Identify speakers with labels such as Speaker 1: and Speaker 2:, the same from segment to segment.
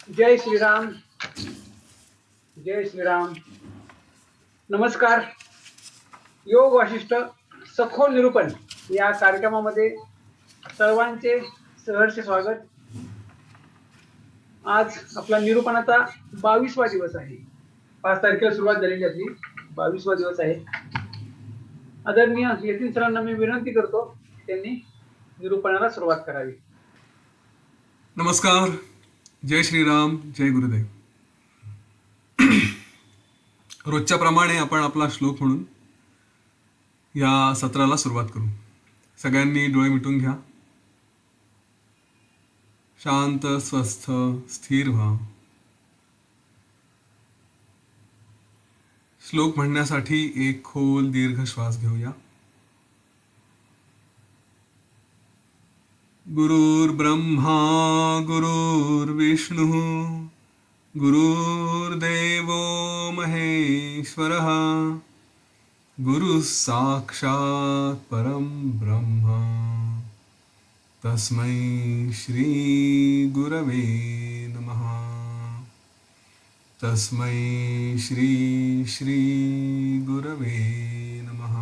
Speaker 1: जय श्रीराम. जय श्रीराम. नमस्कार. योग वाशिष्ठ सखोल निरूपण या कार्यक्रमामध्ये सर्वांचे सहर्ष स्वागत. आज आपला निरूपणाचा 22वा दिवस आहे. 5 तारखेला सुरुवात झालेली आपली 22वा दिवस आहे. आदरणीय यतीन सरांना मी विनंती करतो त्यांनी निरूपणाला सुरुवात करावी.
Speaker 2: नमस्कार. जय श्रीराम. जय गुरुदेव. रोजच्या प्रमाणे आपण आपला श्लोक म्हणून या सत्राला सुरुवात करू. सगळ्यांनी डोळे मिटून घ्या. शांत, स्वस्थ, स्थिर व्हा. श्लोक म्हणण्यासाठी एक खोल दीर्घ श्वास घेऊया. गुरुर्ब्रह्मा गुरुर्विष्णू गुरुर्देवो महेश्वरः गुरुः साक्षात् परं ब्रह्म तस्मै श्री गुरवे नमः. तस्मै श्री श्री गुरवे नमः.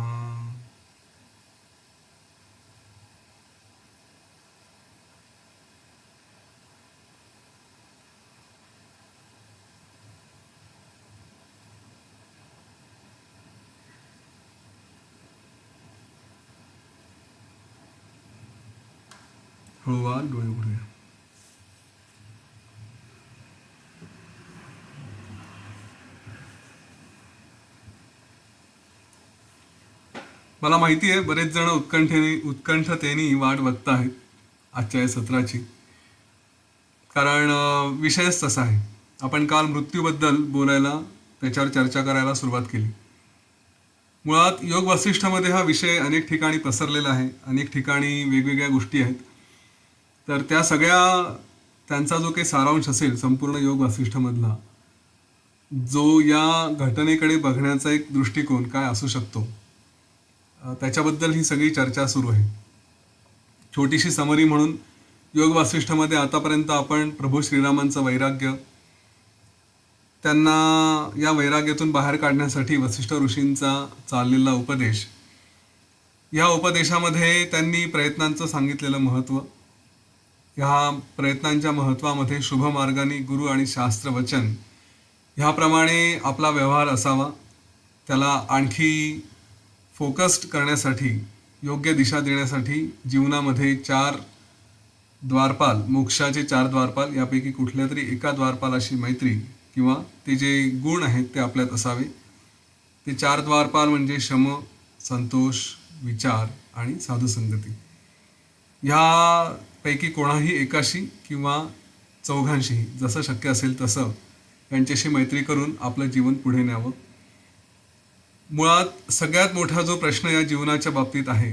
Speaker 2: हळूवार डोळे उघडूया. मला माहिती आहे बरेच जण उत्कंठतेने वाट बघत आहेत आजच्या या सत्राची. कारण विषयच तसा आहे. आपण काल मृत्यूबद्दल बोलायला, त्याच्यावर चर्चा करायला सुरुवात केली. मुळात योग वासिष्ठमध्ये हा विषय अनेक ठिकाणी पसरलेला आहे. अनेक ठिकाणी वेगवेगळ्या गोष्टी आहेत. तर त्या सगळ्या त्यांचा जो काही सारांश असेल संपूर्ण योग वासिष्ठमधला, जो या घटनेकडे बघण्याचा एक दृष्टिकोन काय असू शकतो, त्याच्याबद्दल ही सगळी चर्चा सुरू आहे. छोटीशी समरी म्हणून योग वासिष्ठमध्ये आतापर्यंत आपण प्रभू श्रीरामांचं वैराग्य, त्यांना या वैराग्यातून बाहेर काढण्यासाठी वसिष्ठ ऋषींचा चाललेला उपदेश, ह्या उपदेशामध्ये त्यांनी प्रयत्नांचं सांगितलेलं महत्त्व, ह्या प्रयत्नांच्या महत्त्वामध्ये शुभ मार्गाने गुरु आणि शास्त्र वचन ह्याप्रमाणे आपला व्यवहार असावा, त्याला आणखी फोकस्ड करण्यासाठी, योग्य दिशा देण्यासाठी जीवनामध्ये 4 द्वारपाल, मोक्षाचे 4 द्वारपाल यापैकी कुठल्या तरी एका द्वारपालाशी मैत्री किंवा ते जे गुण आहेत ते आपल्यात असावे. ते 4 द्वारपाल म्हणजे शम, संतोष, विचार आणि साधुसंगती. ह्यापैकी कोणाही एकाशी किंवा चौघांशीही जसं शक्य असेल तसं यांच्याशी मैत्री करून आपलं जीवन पुढे न्यावं. मुळात सगळ्यात मोठा जो प्रश्न या जीवनाच्या बाबतीत आहे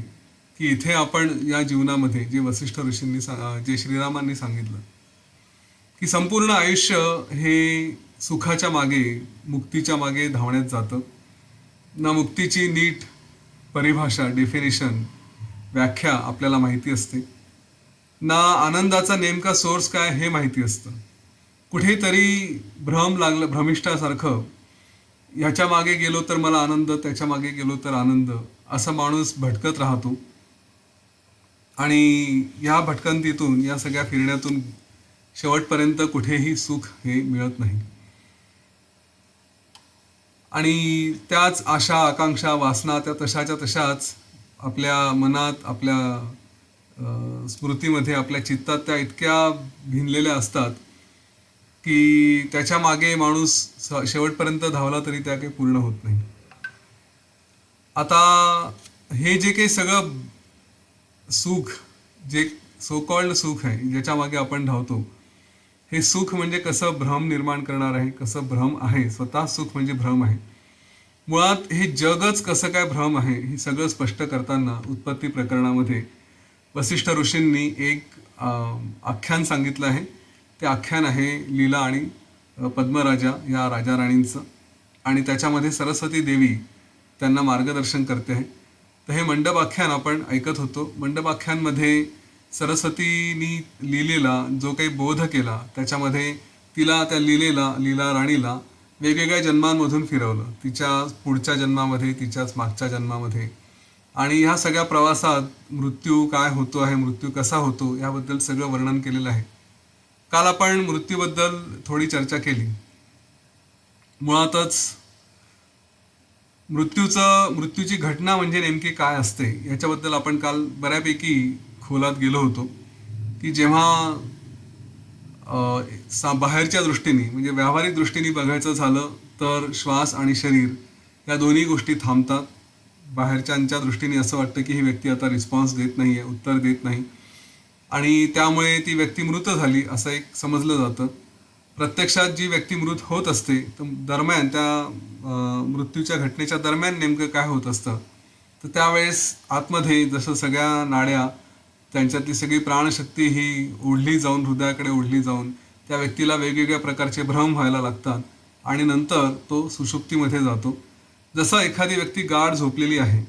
Speaker 2: की इथे आपण या जीवनामध्ये जे वसिष्ठ ऋषींनी जे श्रीरामांनी सांगितलं की संपूर्ण आयुष्य हे सुखाच्या मागे, मुक्तीच्या मागे धावण्यात जातं. ना मुक्तीची नीट परिभाषा, डेफिनेशन, व्याख्या आपल्याला माहिती असते, ना आनंदाचा नेमका सोर्स काय हे माहिती असतं. कुठेतरी भ्रमिष्ठासारखं ह्याच्या मागे गेलो तर मला आनंद, त्याच्या मागे गेलो तर आनंद, असा माणूस भटकत राहतो. आणि या भटकंतीतून, या सगळ्या फिरण्यातून शेवटपर्यंत कुठेही सुख हे मिळत नाही. आणि त्याच आशा, आकांक्षा, वासना त्या तशाच्या तशाच आपल्या मनात, आपल्या स्मृतीमध्ये, आपल्या चित्तात त्या इतक्या भिनलेल्या असतात की त्याच्या मागे माणूस शेवटपर्यंत धावला तरी त्या काही पूर्ण होत नाही. आता हे जे काही सगळं सुख, जे सो कॉल्ड सुख आहे, ज्याच्या मागे आपण धावतो, हे सुख म्हणजे कसं भ्रम निर्माण करणार आहे, कसं भ्रम आहे, स्वतः सुख म्हणजे भ्रम आहे. मुळात हे जगच कसं काय भ्रम आहे हे सगळं स्पष्ट करताना उत्पत्ती प्रकरणामध्ये वसिष्ठ ऋषींनी एक आख्यान सांगितलं आहे. ते आख्यान आहे लीला आणि पद्मराजा या राजा राणींचं. आणि त्याच्यामध्ये सरस्वती देवी त्यांना मार्गदर्शन करते आहे. तर हे मंडप आख्यान आपण ऐकत होतो. मंडप आख्यानमध्ये सरस्वतीनी लिहिलेला जो काही बोध केला त्याच्यामध्ये तिला त्या लीला राणीला वेगवेगळ्या जन्मांमधून फिरवलं, तिच्या पुढच्या जन्मामध्ये, तिच्याच मागच्या जन्मामध्ये. आणि ह्या सगळ्या प्रवासात मृत्यू काय होतो आहे, मृत्यू कसा होतो, याबद्दल सगळं वर्णन केलेलं आहे. काल आपण मृत्यूबद्दल थोडी चर्चा केली. मुळातच मृत्यूची घटना म्हणजे नेमकी काय असते याच्याबद्दल आपण काल बऱ्यापैकी खोलात गेलो होतो. की जेव्हा बाहेरच्या दृष्टीने म्हणजे व्यावहारिक दृष्टीने बघायचं झालं तर श्वास आणि शरीर या दोन्ही गोष्टी थांबतात. बाहेरच्यांच्या दृष्टीने असं वाटतं की ही व्यक्ती आता रिस्पॉन्स देत नाही आहे, उत्तर देत नाही, आणि त्यामुळे ती व्यक्ती मृत झाली असं एक समजलं जातं. प्रत्यक्षात जी व्यक्ती मृत होत असते तर दरम्यान त्या मृत्यूच्या घटनेच्या दरम्यान नेमकं काय होत असतं, तर त्यावेळेस आतमध्ये जसं सगळ्या नाड्या, त्यांच्यातली सगळी प्राणशक्ती ही ओढली जाऊन, हृदयाकडे ओढली जाऊन त्या व्यक्तीला वेगवेगळ्या प्रकारचे भ्रम व्हायला लागतात आणि नंतर तो सुषुप्तीमध्ये जातो. जसं एखादी व्यक्ती गाढ झोपलेली आहे,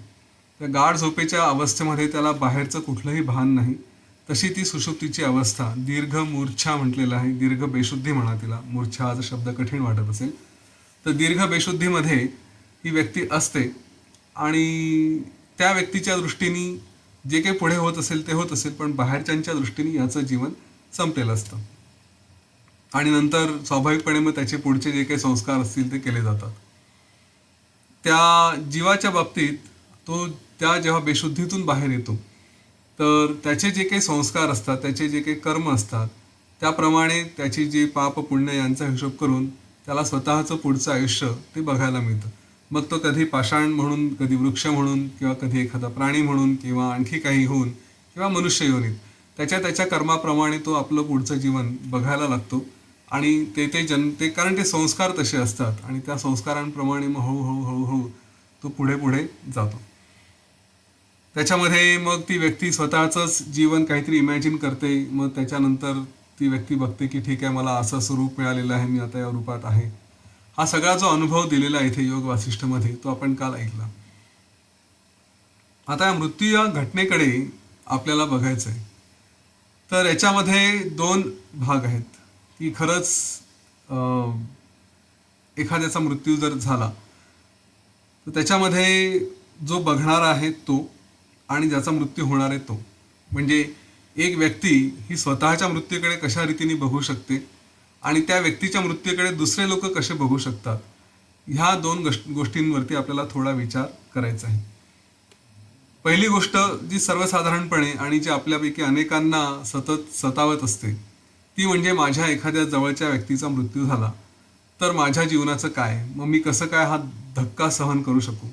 Speaker 2: त्या गाढ झोपेच्या अवस्थेमध्ये त्याला बाहेरचं कुठलंही भान नाही, तशी ती सुषुप्तीची अवस्था, दीर्घ मूर्छा म्हटलेलं आहे, दीर्घ बेशुद्धी म्हणा तिला, मूर्छा हा शब्द कठीण वाटत असेल तर दीर्घ बेशुद्धीमध्ये ही व्यक्ती असते. आणि त्या व्यक्तीच्या दृष्टीने जे काही पुढे होत असेल ते होत असेल, पण बाहेरच्यांच्या दृष्टीने याचं जीवन संपलेलं असतं. आणि नंतर स्वाभाविकपणे मग त्याचे पुढचे जे काही संस्कार असतील ते केले जातात. त्या जीवाच्या बाबतीत तो त्या जेव्हा बेशुद्धीतून बाहेर येतो तर त्याचे जे काही संस्कार असतात, त्याचे जे काही कर्म असतात, त्याप्रमाणे त्याची जी पाप पुण्य यांचा हिशोब करून त्याला स्वतःचं पुढचं आयुष्य ते बघायला मिळतं. मग तो कधी पाषाण म्हणून, कधी वृक्ष म्हणून, किंवा कधी एखादा प्राणी म्हणून, किंवा आणखी काही होऊन, किंवा मनुष्य योनीत त्याच्या कर्माप्रमाणे तो आपलं पुढचं जीवन बघायला लागतो. आणि ते कारण ते संस्कार तसे असतात आणि त्या संस्कारांप्रमाणे मग हळूहळू तो पुढे पुढे जातो. त्याच्यामध्ये मग ती व्यक्ती स्वतःचंच जीवन काहीतरी इमॅजिन करते. मग त्याच्यानंतर ती व्यक्ती बघते की ठीक आहे, मला असं स्वरूप मिळालेलं आहे, मी आता या रूपात आहे. हा सगळा जो अनुभव दिलेला आहे इथे योग वासिष्ठमध्ये तो आपण काल ऐकला. आता या मृत्यू या घटनेकडे आपल्याला बघायचं आहे. तर याच्यामध्ये 2 भाग आहेत की खरंच एखाद्याचा मृत्यू जर झाला तर त्याच्यामध्ये जो बघणारा आहे तो आणि ज्याचा मृत्यू होणार आहे तो, म्हणजे एक व्यक्ती ही स्वतःच्या मृत्यूकडे कशा रीतीने बघू शकते आणि त्या व्यक्तीच्या मृत्यूकडे दुसरे लोक कसे बघू शकतात, ह्या 2 गोष्टींवरती आपल्याला थोडा विचार करायचा आहे. पहिली गोष्ट जी सर्वसाधारणपणे आणि जी आपल्यापैकी अनेकांना सतत सतावत असते ती म्हणजे माझ्या एखाद्या जवळच्या व्यक्तीचा मृत्यू झाला तर माझ्या जीवनाचं काय, मग मी कसं काय हा धक्का सहन करू शकू.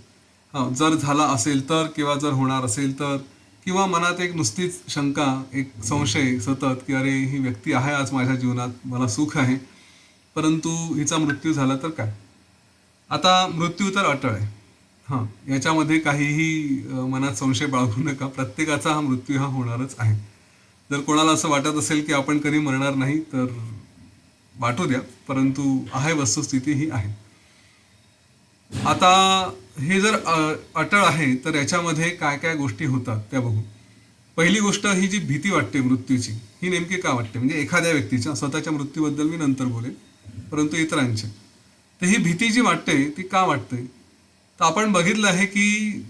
Speaker 2: जर झाला असेल तर, किंवा जर होणार असेल तर, किंवा मनात एक नुसतीच शंका, एक संशय सतत की अरे ही व्यक्ती आहे आज माझ्या जीवनात, मला सुख आहे, परंतु हिचा मृत्यू झाला तर काय. आता मृत्यू तर अटळ आहे, याच्यामध्ये काहीही मनात संशय बाळगू नका. प्रत्येकाचा हा मृत्यू हा होणारच आहे. जर कोणाला असं वाटत असेल की आपण कधी मरणार नाही तर वाटू द्या, परंतु आहे, वस्तुस्थिती ही आहे. आता हे जर अटळ आहे तर याच्यामध्ये काय काय गोष्टी होतात त्या बघू. पहिली गोष्ट, ही जी भीती वाटते मृत्यूची ही नेमकी का वाटते, म्हणजे एखाद्या व्यक्तीच्या, स्वतःच्या मृत्यूबद्दल मी नंतर बोलेन, परंतु इतरांचे, तर ही भीती जी वाटते ती का वाटते. तर आपण बघितलं आहे की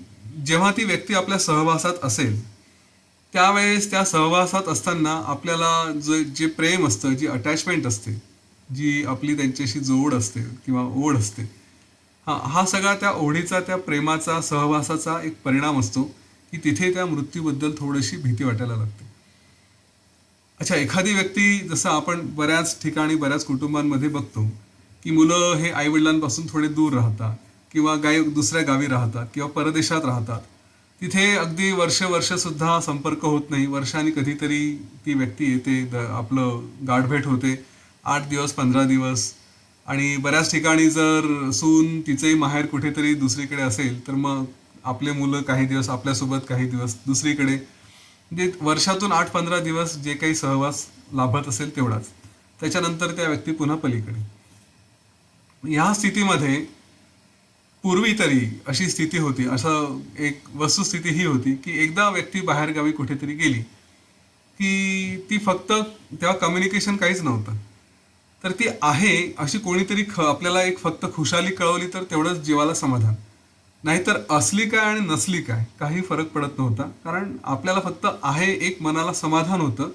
Speaker 2: जेव्हा ती व्यक्ती आपल्या सहवासात असेल त्यावेळेस त्या सहवासात असताना आपल्याला जे प्रेम असतं, जी अटॅचमेंट असते, जी आपली त्यांच्याशी जोड असते किंवा ओढ असते, हा सगळा त्या ओढीचा, त्या प्रेमाचा, सहवासाचा एक परिणाम असतो की तिथे त्या मृत्यूबद्दल थोडीशी भीती वाटायला लागते. अच्छा, एखादी व्यक्ती, जसं आपण बऱ्याच ठिकाणी बऱ्याच कुटुंबांमध्ये बघतो की मुलं हे आईवडिलांपासून थोडे दूर राहतात किंवा दुसऱ्या गावी राहतात किंवा परदेशात राहतात. तिथे अगदी वर्ष सुद्धा संपर्क होत नाही. वर्षांनी कधीतरी ती व्यक्ती येते, आपलं गाठभेट होते, 8 दिवस 15 दिवस. आणि बऱ्याच ठिकाणी जर सून तिचंही माहेर कुठेतरी दुसरीकडे असेल तर मग आपले मुलं काही दिवस आपल्यासोबत, काही दिवस दुसरीकडे, म्हणजे वर्षातून 8-15 दिवस जे काही सहवास लाभत असेल तेवढाच. त्याच्यानंतर त्या व्यक्ती पुन्हा पलीकडे. ह्या स्थितीमध्ये पूर्वी तरी अशी स्थिती होती, असं एक वस्तुस्थिती ही होती की एकदा व्यक्ती बाहेरगावी कुठेतरी गेली की ती फक्त, तेव्हा कम्युनिकेशन काहीच नव्हतं, तर ती आहे अशी कोणीतरी आपल्याला एक फक्त खुशाली कळवली तर तेवढंच जीवाला समाधान. नाहीतर असली काय आणि नसली काय काही फरक पडत नव्हता, कारण आपल्याला फक्त आहे एक मनाला समाधान होतं.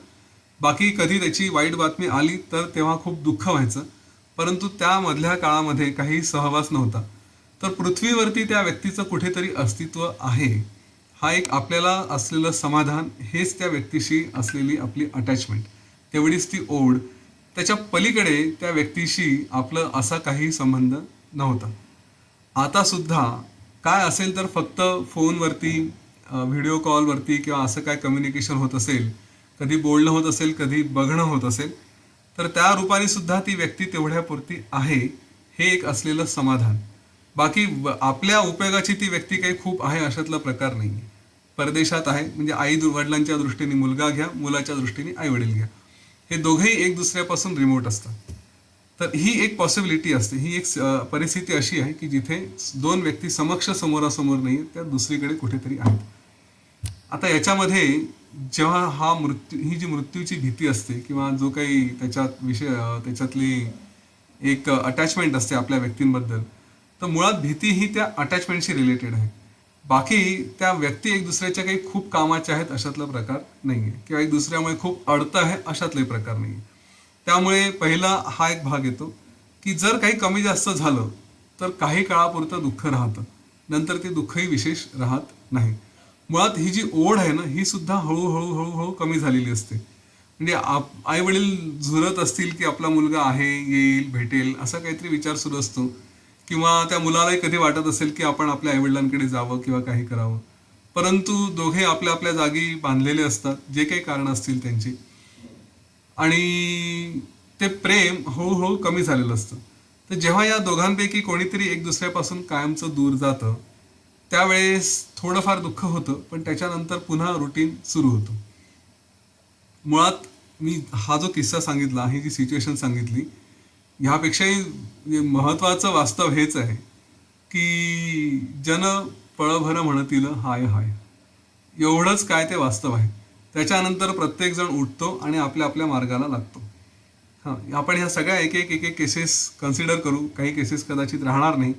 Speaker 2: बाकी कधी त्याची वाईट बातमी आली तर तेव्हा खूप दुःख व्हायचं, परंतु त्यामधल्या काळामध्ये काही सहवास नव्हता. तर पृथ्वीवरती त्या व्यक्तीचं कुठेतरी अस्तित्व आहे, हा एक आपल्याला असलेलं समाधान, हेच त्या व्यक्तीशी असलेली आपली अटॅचमेंट, तेवढीच ती ओढ. त्याच्या पलीकडे त्या व्यक्तीशी आपलं असा काही संबंध नव्हता. आता सुद्धा काय असेल तर फक्त फोनवरती, व्हिडिओ कॉलवरती किंवा असं काय कम्युनिकेशन होत असेल, कधी बोलणं होत असेल, कधी बघणं होत असेल, तर त्या रूपाने सुद्धा ती व्यक्ती तेवढ्यापुरती आहे, हे एक असलेलं समाधान. बाकी आपल्या उपयोगाची ती व्यक्ती काही खूप आहे अशातला प्रकार नाही. परदेशात आहे म्हणजे आई वडिलांच्या दृष्टीने मुलगा घ्या, मुलाच्या दृष्टीने आई वडील घ्या, हे दोघेही एक दुसऱ्यापासून रिमोट असतात. तर ही एक पॉसिबिलिटी असते, ही एक परिस्थिती अशी आहे की जिथे दोन व्यक्ती समक्ष समोरासमोर नाही, त्या दुसरीकडे कुठेतरी आहेत. आता याच्यामध्ये जेव्हा ही जी मृत्यूची भीती असते किंवा जो काही त्याच्यात त्याच्यातली एक अटॅचमेंट असते आपल्या व्यक्तींबद्दल, तर मुळात भीती ही त्या अटॅचमेंटशी रिलेटेड आहे. बाकी त्या व्यक्ती एक दुसऱ्याच्या काही खूप कामाच्या आहेत अशातला प्रकार नाहीये, किंवा एक दुसऱ्यामुळे खूप अडतं आहे अशातले प्रकार नाहीये. त्यामुळे पहिला हा एक भाग येतो की जर काही कमी जास्त झालं तर काही काळापुरतं दुःख राहतं, नंतर ते दुःखही विशेष राहत नाही. मुळात ही जी ओढ आहे ना, ही सुद्धा हळूहळू हळूहळू कमी झालेली असते. म्हणजे आई वडील झुरत असतील की आपला मुलगा आहे, येईल, भेटेल, असा काहीतरी विचार सुरू असतो, किंवा त्या मुलालाही कधी वाटत असेल की आपण आपल्या आईवडिलांकडे जावं किंवा काही करावं, परंतु दोघे आपल्या आपल्या जागी बांधलेले असतात, जे काही कारण असतील त्यांची, आणि ते प्रेम हळूहळू कमी झालेलं असतं. तर जेव्हा या दोघांपैकी कोणीतरी एक दुसऱ्यापासून कायमचं दूर जातं, त्यावेळेस थोडंफार दुःख होतं, पण त्याच्यानंतर पुन्हा रुटीन सुरू होतं. मुळात मी हा जो किस्सा सांगितला, ही जी सिच्युएशन सांगितली, ह्यापेक्षाही महत्वाचं वास्तव हेच आहे की जन पळभर म्हणतील हाय हाय, एवढंच काय ते वास्तव आहे. त्याच्यानंतर प्रत्येकजण उठतो आणि आपल्या आपल्या मार्गाला लागतो. हां, आपण ह्या सगळ्या एक एक एक एक केसेस कन्सिडर करू, काही केसेस कदाचित राहणार नाही,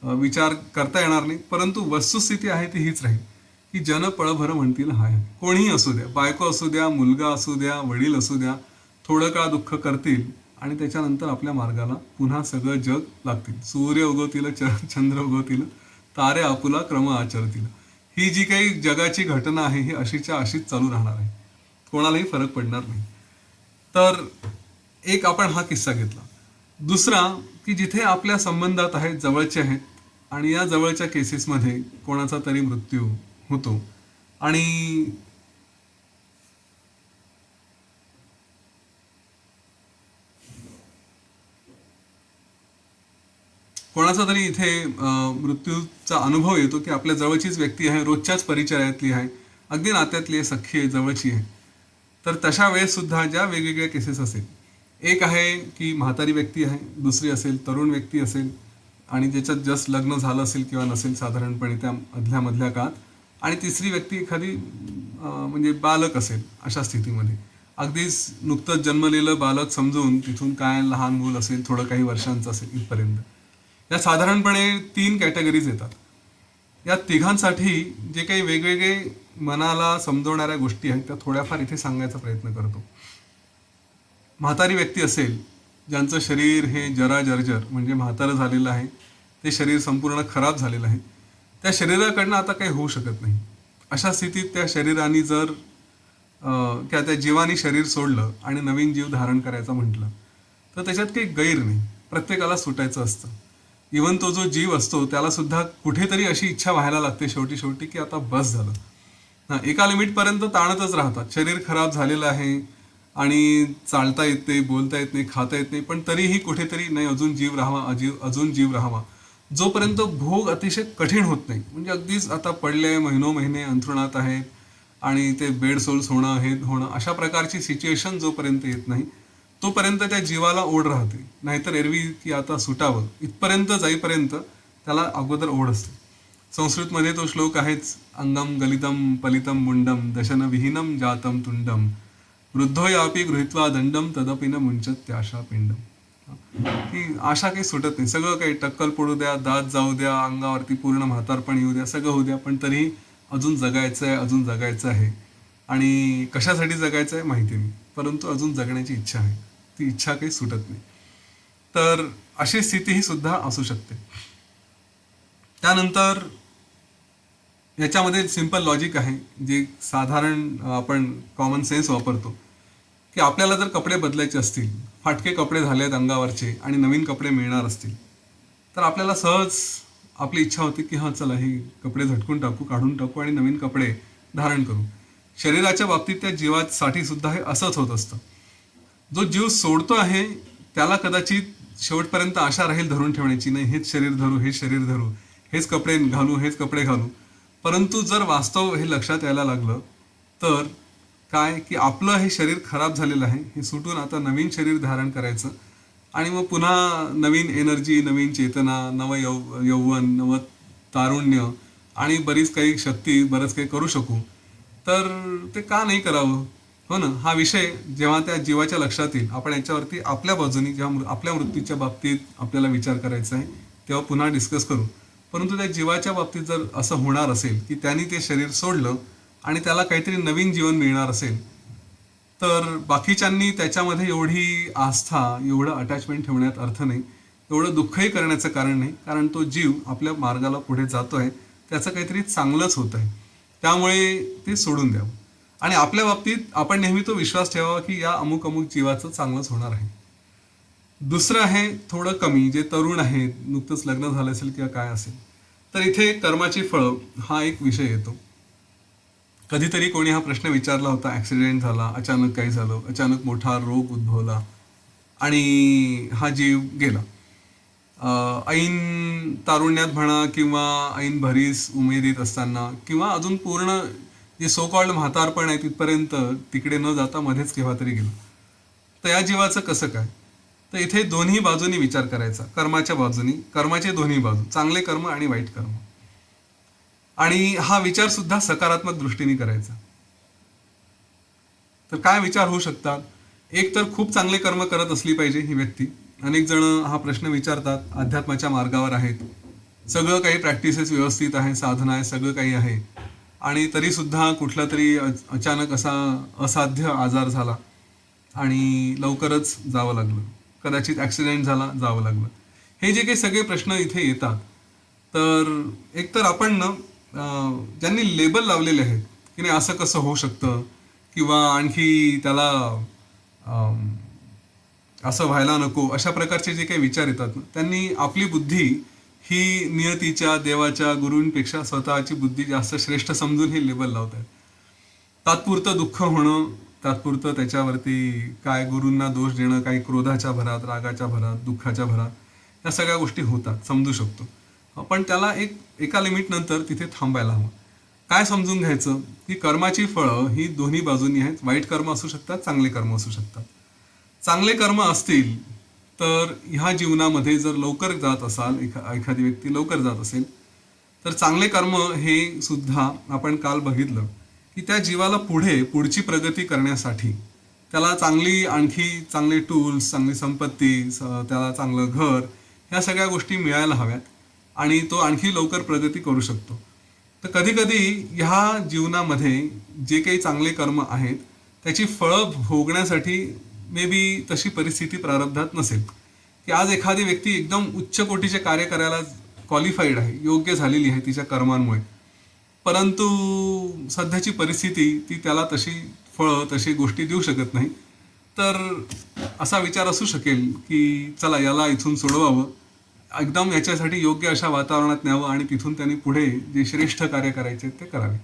Speaker 2: विचार करता येणार नाही, परंतु वस्तुस्थिती आहे ती हीच राहील की जन पळभर म्हणतील हाय. कोणीही असू द्या, बायको असू द्या, मुलगा असू द्या, वडील असू द्या, थोडं काळ दुःख करतील आणि त्याच्यानंतर आपल्या मार्गाला पुन्हा सगळं जग लागतील. सूर्य उगवतील, चंद्र उगवतील, तारे आपुला क्रम आचरतील. ही जी काही जगाची घटना आहे ही अशीच्या अशीच चालू राहणार आहे, कोणालाही फरक पडणार नाही. तर एक आपण हा किस्सा घेतला. दुसरा की जिथे आपल्या संबंधात आहेत, जवळचे आहेत, आणि या जवळच्या केसेसमध्ये कोणाचा तरी मृत्यू होतो आणि कोणाचा तरी इथे मृत्यूचा अनुभव येतो की आपल्या जवळचीच व्यक्ती आहे, रोजच्याच परिचयातली आहे, अगदी नात्यातली आहे, सख्खी आहे, जवळची आहे. तर तशा वेळेस सुद्धा ज्या वेगवेगळ्या केसेस असेल, एक आहे की म्हातारी व्यक्ती आहे, दुसरी असेल तरुण व्यक्ती असेल आणि ज्याच्यात जस्ट लग्न झालं असेल किंवा नसेल साधारणपणे त्या मधल्या काळात, आणि तिसरी व्यक्ती एखादी म्हणजे बालक असेल. अशा स्थितीमध्ये अगदीच नुकतंच जन्मलेलं बालक समजून तिथून काय लहान मूल असेल, थोडं काही वर्षांचं असेल, इथपर्यंत या साधारणपणे 3 कॅटेगरीज येतात. या तिघांसाठी जे काही वेगवेगळे मनाला समजवणाऱ्या गोष्टी आहेत त्या थोड्याफार इथे सांगायचा प्रयत्न करतो. म्हातारी व्यक्ती असेल, ज्यांचं शरीर हे जरा जर्जर म्हणजे म्हातारं झालेलं आहे, ते शरीर संपूर्ण खराब झालेलं आहे, त्या शरीराकडनं आता काही होऊ शकत नाही. अशा स्थितीत त्या शरीराने जर किंवा त्या जीवानी शरीर सोडलं आणि नवीन जीव धारण करायचा म्हटलं तर त्याच्यात काही गैर नाही, प्रत्येकाला सुटायचं असतं. इवन तो जो जीव असतो त्याला सुद्धा कुठेतरी अशी इच्छा व्हायला लागते शेवटी शेवटी की आता बस झालं. एका लिमिटपर्यंत ताणतच राहतात. शरीर खराब झालेलं आहे आणि चालता येत नाही, बोलता येत नाही, खाता येत नाही, पण तरीही कुठेतरी नाही अजून जीव राहावा, अजून जीव राहावा, जोपर्यंत भोग अतिशय कठीण होत नाही. म्हणजे अगदीच आता पडले, महिने अंथरुणात आहेत आणि ते बेड सोल्स होणं, हे होणं, अशा प्रकारची सिच्युएशन जोपर्यंत येत नाही तोपर्यंत त्या जीवाला ओढ राहते. नाहीतर एरवी की आता सुटावं इथपर्यंत जाईपर्यंत त्याला अगोदर ओढ असते. संस्कृतमध्ये तो श्लोक आहेच, अंगम गलितम पलितम मुंडम दशन विहीनम जातम तुंडम वृद्धो यापी गृहीत्वा दंडम तदपि न मुंचत त्याशा पिंडम. की आशा काही सुटत नाही. सगळं काही टक्कल पडू द्या, दात जाऊ द्या, अंगावरती पूर्ण म्हातारपण येऊ द्या, सगळं होऊ द्या, पण तरीही अजून जगायचं आहे, अजून जगायचं आहे. आणि कशासाठी जगायचं आहे माहिती नाही, परंतु अजून जगण्याची इच्छा आहे. ती इच्छा काही सुटत नाही. तर अशी स्थिती ही सुद्धा असू शकते. त्यानंतर याच्यामध्ये सिंपल लॉजिक आहे, जे साधारण आपण कॉमन सेन्स वापरतो, की आपल्याला जर कपडे बदलायचे असतील, फाटके कपडे झालेत अंगावरचे आणि नवीन कपडे मिळणार असतील, तर आपल्याला सहज आपली इच्छा होती की हां चला हे कपडे झटकून टाकू, काढून टाकू आणि नवीन कपडे धारण करू. शरीराच्या बाबतीत त्या जीवासाठी सुद्धा हे असंच होत असतं. जो जीव सोडतो आहे त्याला कदाचित शेवटपर्यंत आशा राहील धरून ठेवण्याची, नाही हेच शरीर धरू, हेच शरीर धरू, हेच कपडे घालू, हेच कपडे घालू. परंतु जर वास्तव हे लक्षात यायला लागलं तर काय की आपलं हे शरीर खराब झालेलं आहे, हे सुटून आता नवीन शरीर धारण करायचं आणि मग पुन्हा नवीन एनर्जी, नवीन चेतना, यौवन, नव तारुण्य आणि बरीच काही शक्ती, बरंच काही करू शकू. तर ते का नाही करावं? हो ना. हा विषय जेव्हा त्या जीवाच्या लक्षात येईल, आपण याच्यावरती आपल्या बाजूनी जेव्हा आपल्या मृत्यूच्या बाबतीत आपल्याला विचार करायचा आहे तेव्हा पुन्हा डिस्कस करू. परंतु त्या जीवाच्या बाबतीत जर असं होणार असेल की त्यांनी ते शरीर सोडलं आणि त्याला काहीतरी नवीन जीवन मिळणार असेल, तर बाकीच्यांनी त्याच्यामध्ये एवढी आस्था, एवढं अटॅचमेंट ठेवण्यात अर्थ नाही, एवढं दुःखही करण्याचं कारण नाही. कारण तो जीव आपल्या मार्गाला पुढे जातो आहे, त्याचं काहीतरी चांगलंच होत आहे, त्यामुळे ते सोडून द्यावं. आणि आपल्या बाबतीत आपण नेहमी तो विश्वास ठेवावा की या अमुक अमुक जीवाचं चांगलंच होणार आहे. दुसरं आहे थोडं कमी, जे तरुण आहेत, नुकतंच लग्न झालं असेल किंवा काय असेल, तर इथे कर्माची फळं हा एक विषय येतो. कधीतरी कोणी हा प्रश्न विचारला होता, ॲक्सिडेंट झाला, अचानक काही झालं, अचानक मोठा रोग उद्भवला आणि हा जीव गेला. ऐन तारुण्यात म्हणा किंवा ऐन भरीस उमेदीत असताना किंवा अजून पूर्ण जे सो कॉल्ड म्हातारपण आहे तिथपर्यंत तिकडे न जाता मध्येच केव्हा तरी गेलं. तर या जीवाचं कसं काय? तर इथे दोन्ही बाजूनी विचार करायचा. कर्माच्या बाजूनी, कर्माचे दोन्ही बाजू, चांगले कर्म आणि वाईट कर्म. आणि हा विचार सुद्धा सकारात्मक दृष्टीने करायचा. तर काय विचार होऊ शकतात? एक तर खूप चांगले कर्म करत असली पाहिजे ही व्यक्ती. अनेक जण हा प्रश्न विचारतात, अध्यात्माच्या मार्गावर आहेत, सगळं काही प्रॅक्टिसेस व्यवस्थित आहे, साधना आहे, सगळं काही आहे, आणि तरी सुद्धा कुठला तरी अचानक असा असाध्य आजार झाला आणि लवकरच जावं लागलं, कदाचित ॲक्सिडेंट झाला, जावं लागलं. हे जे काही सगळे प्रश्न इथे येतात, तर एकतर आपण ना ज्यांनी लेबल लावलेले आहेत की नाही असं कसं होऊ शकतं किंवा आणखी त्याला असं व्हायला नको, अशा प्रकारचे जे काही विचार येतात ना, त्यांनी आपली बुद्धी ही नियतीच्या, देवाच्या, गुरूंपेक्षा स्वतःची बुद्धी जास्त श्रेष्ठ समजून हे लेबल लावत आहेत. तात्पुरतं दुःख होणं, तात्पुरतं त्याच्यावरती काय गुरूंना दोष देणं, काही क्रोधाच्या भरात, रागाच्या भरात, दुःखाच्या भरात, या सगळ्या गोष्टी होतात, समजू शकतो. पण त्याला एका लिमिट नंतर तिथे थांबायला हवं. काय समजून घ्यायचं की कर्माची फळं ही दोन्ही बाजूनी आहेत. वाईट कर्म असू शकतात, चांगले कर्म असू शकतात. चांगले कर्म असतील तर ह्या जीवनामध्ये जर लवकर जात असाल, एखादी व्यक्ती लवकर जात असेल, तर चांगले कर्म हे सुद्धा आपण काल बघितलं की त्या जीवाला पुढची प्रगती करण्यासाठी त्याला आणखी चांगले टूल्स, चांगली संपत्ती, त्याला चांगलं घर, ह्या सगळ्या गोष्टी मिळायला हव्यात आणि तो आणखी लवकर प्रगती करू शकतो. तर कधीकधी ह्या जीवनामध्ये जे काही चांगले कर्म आहेत त्याची फळं भोगण्यासाठी मे बी तशी परिस्थिती प्रारब्धात नसेल की आज एखादी व्यक्ती एकदम उच्च कोटीचे कार्य करायला क्वालिफाईड आहे, योग्य झालेली आहे तिच्या कर्मांमुळे, परंतु सध्याची परिस्थिती ती त्याला तशी फळं, तशी गोष्टी देऊ शकत नाही. तर असा विचार असू शकेल की चला याला इथून सोडवावं, एकदम याच्यासाठी योग्य अशा वातावरणात न्यावं आणि तिथून त्यांनी पुढे जे श्रेष्ठ कार्य करायचे ते करावे.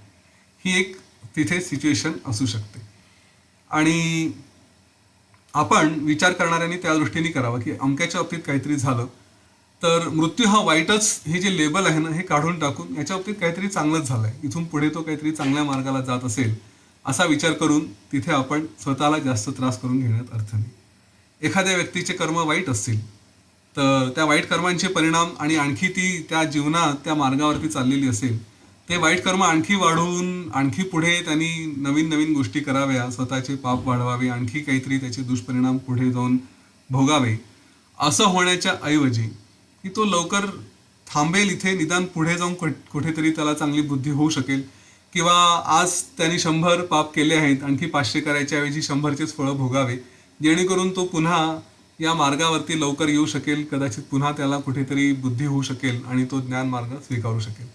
Speaker 2: ही एक तिथे सिच्युएशन असू शकते. आणि आपण विचार करणाऱ्यांनी त्या दृष्टीने करावा की अमक्याच्या बाबतीत काहीतरी झालं तर मृत्यू हा वाईटच, हे जे लेबल आहे ना हे काढून टाकून याच्या बाबतीत काहीतरी चांगलंच झालंय, इथून पुढे तो काहीतरी चांगल्या मार्गाला जात असेल असा विचार करून तिथे आपण स्वतःला जास्त त्रास करून घेण्यात अर्थ नाही. एखाद्या व्यक्तीचे कर्म वाईट असतील तर त्या वाईट कर्मांचे परिणाम आणि आणखी ती त्या जीवनात त्या मार्गावरती चाललेली असेल, ते वाईट कर्म आणखी वाढवून आणखी पुढे त्यांनी नवीन नवीन गोष्टी कराव्या, स्वतःचे पाप वाढवावे, आणखी काहीतरी त्याचे दुष्परिणाम पुढे जाऊन भोगावे, असं होण्याच्या ऐवजी की तो लवकर थांबेल इथे, निदान पुढे जाऊन कुठेतरी त्याला चांगली बुद्धी होऊ शकेल, किंवा आज त्यांनी 100 पाप केले आहेत, आणखी 500 करायच्या ऐवजी 100चेच फळं भोगावे, जेणेकरून तो पुन्हा या मार्गावरती लवकर येऊ शकेल, कदाचित पुन्हा त्याला कुठेतरी बुद्धी होऊ शकेल आणि तो ज्ञान मार्ग स्वीकारू शकेल.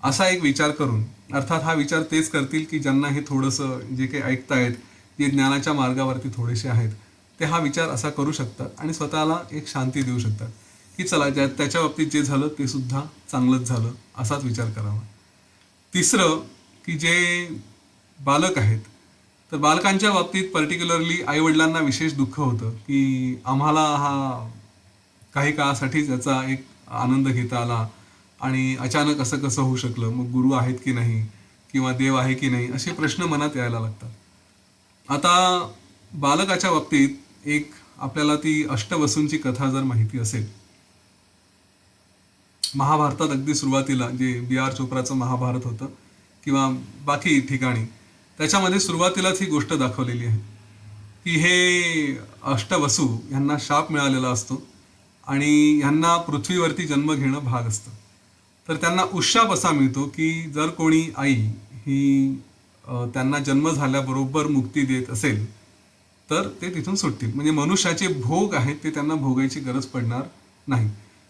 Speaker 2: असा एक विचार करून, अर्थात हा विचार तेच करतील की ज्यांना हे थोडंसं जे काही ऐकतायत, जे ज्ञानाच्या मार्गावरती थोडेसे आहेत, ते हा विचार असा करू शकतात आणि स्वतःला एक शांती देऊ शकतात की चला त्याच्या बाबतीत जे झालं ते सुद्धा चांगलंच झालं, असाच विचार करावा. तिसरं की जे बालक आहेत, तर बालकांच्या बाबतीत पर्टिक्युलरली आईवडिलांना विशेष दुःख होतं की आम्हाला हा काही काळासाठीच याचा एक आनंद घेता आला आणि अचानक असं कसं होऊ शकलं, मग गुरु आहेत की नाही किंवा देव आहे की नाही, असे प्रश्न मनात यायला लागतात. आता बालकाच्या बाबतीत एक आपल्याला ती अष्टवसूंची कथा जर माहिती असेल, महाभारतात अगदी सुरुवातीला जे B.R. चोप्राचं महाभारत होतं किंवा बाकी ठिकाणी, त्याच्यामध्ये सुरुवातीलाच ही गोष्ट दाखवलेली आहे की हे अष्टवसू यांना शाप मिळालेला असतो आणि यांना पृथ्वीवरती जन्म घेणं भाग असतं. तर त्यांना उशाप असा मिळतो की जर कोणी आई ही त्यांना जन्म झाल्याबरोबर मुक्ती देत असेल तर ते तिथून सुटतील, म्हणजे मनुष्याचे भोग आहेत ते त्यांना भोगायची गरज पडणार नाही.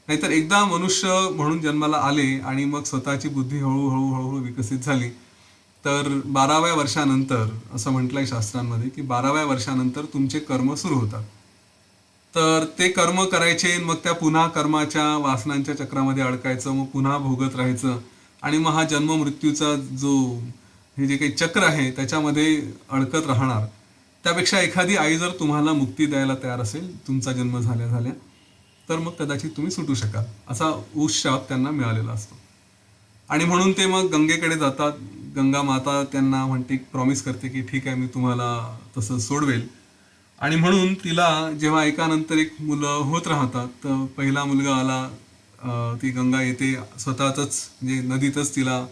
Speaker 2: नाहीतर एकदा मनुष्य म्हणून जन्माला आले आणि मग स्वतःची बुद्धी हळूहळू हळूहळू विकसित झाली तर 12व्या वर्षानंतर, असं म्हटलंय शास्त्रांमध्ये की 12व्या वर्षानंतर तुमचे कर्म सुरू होतात. तर ते कर्म करायचे, मग त्या पुन्हा कर्माच्या वासनांच्या चक्रामध्ये अडकायचं, मग पुन्हा भोगत राहायचं आणि मग हा जन्म मृत्यूचा जो हे जे काही चक्र आहे त्याच्यामध्ये अडकत राहणार. त्यापेक्षा एखादी आई जर तुम्हाला मुक्ती द्यायला तयार असेल तुमचा जन्म झाल्या झाल्या, तर मग कदाचित तुम्ही सुटू शकाल, असा शाप त्यांना मिळालेला असतो. आणि म्हणून ते मग गंगेकडे जातात. गंगा माता त्यांना म्हणते, प्रॉमिस करते की ठीक आहे मी तुम्हाला तसं सोडवेल. आणि म्हणून तिला जेव्हा एकानंतर एक मुलं होत राहतात, तर पहिला मुलगा आला, ती गंगा येते स्वतःच म्हणजे नदीतच तिला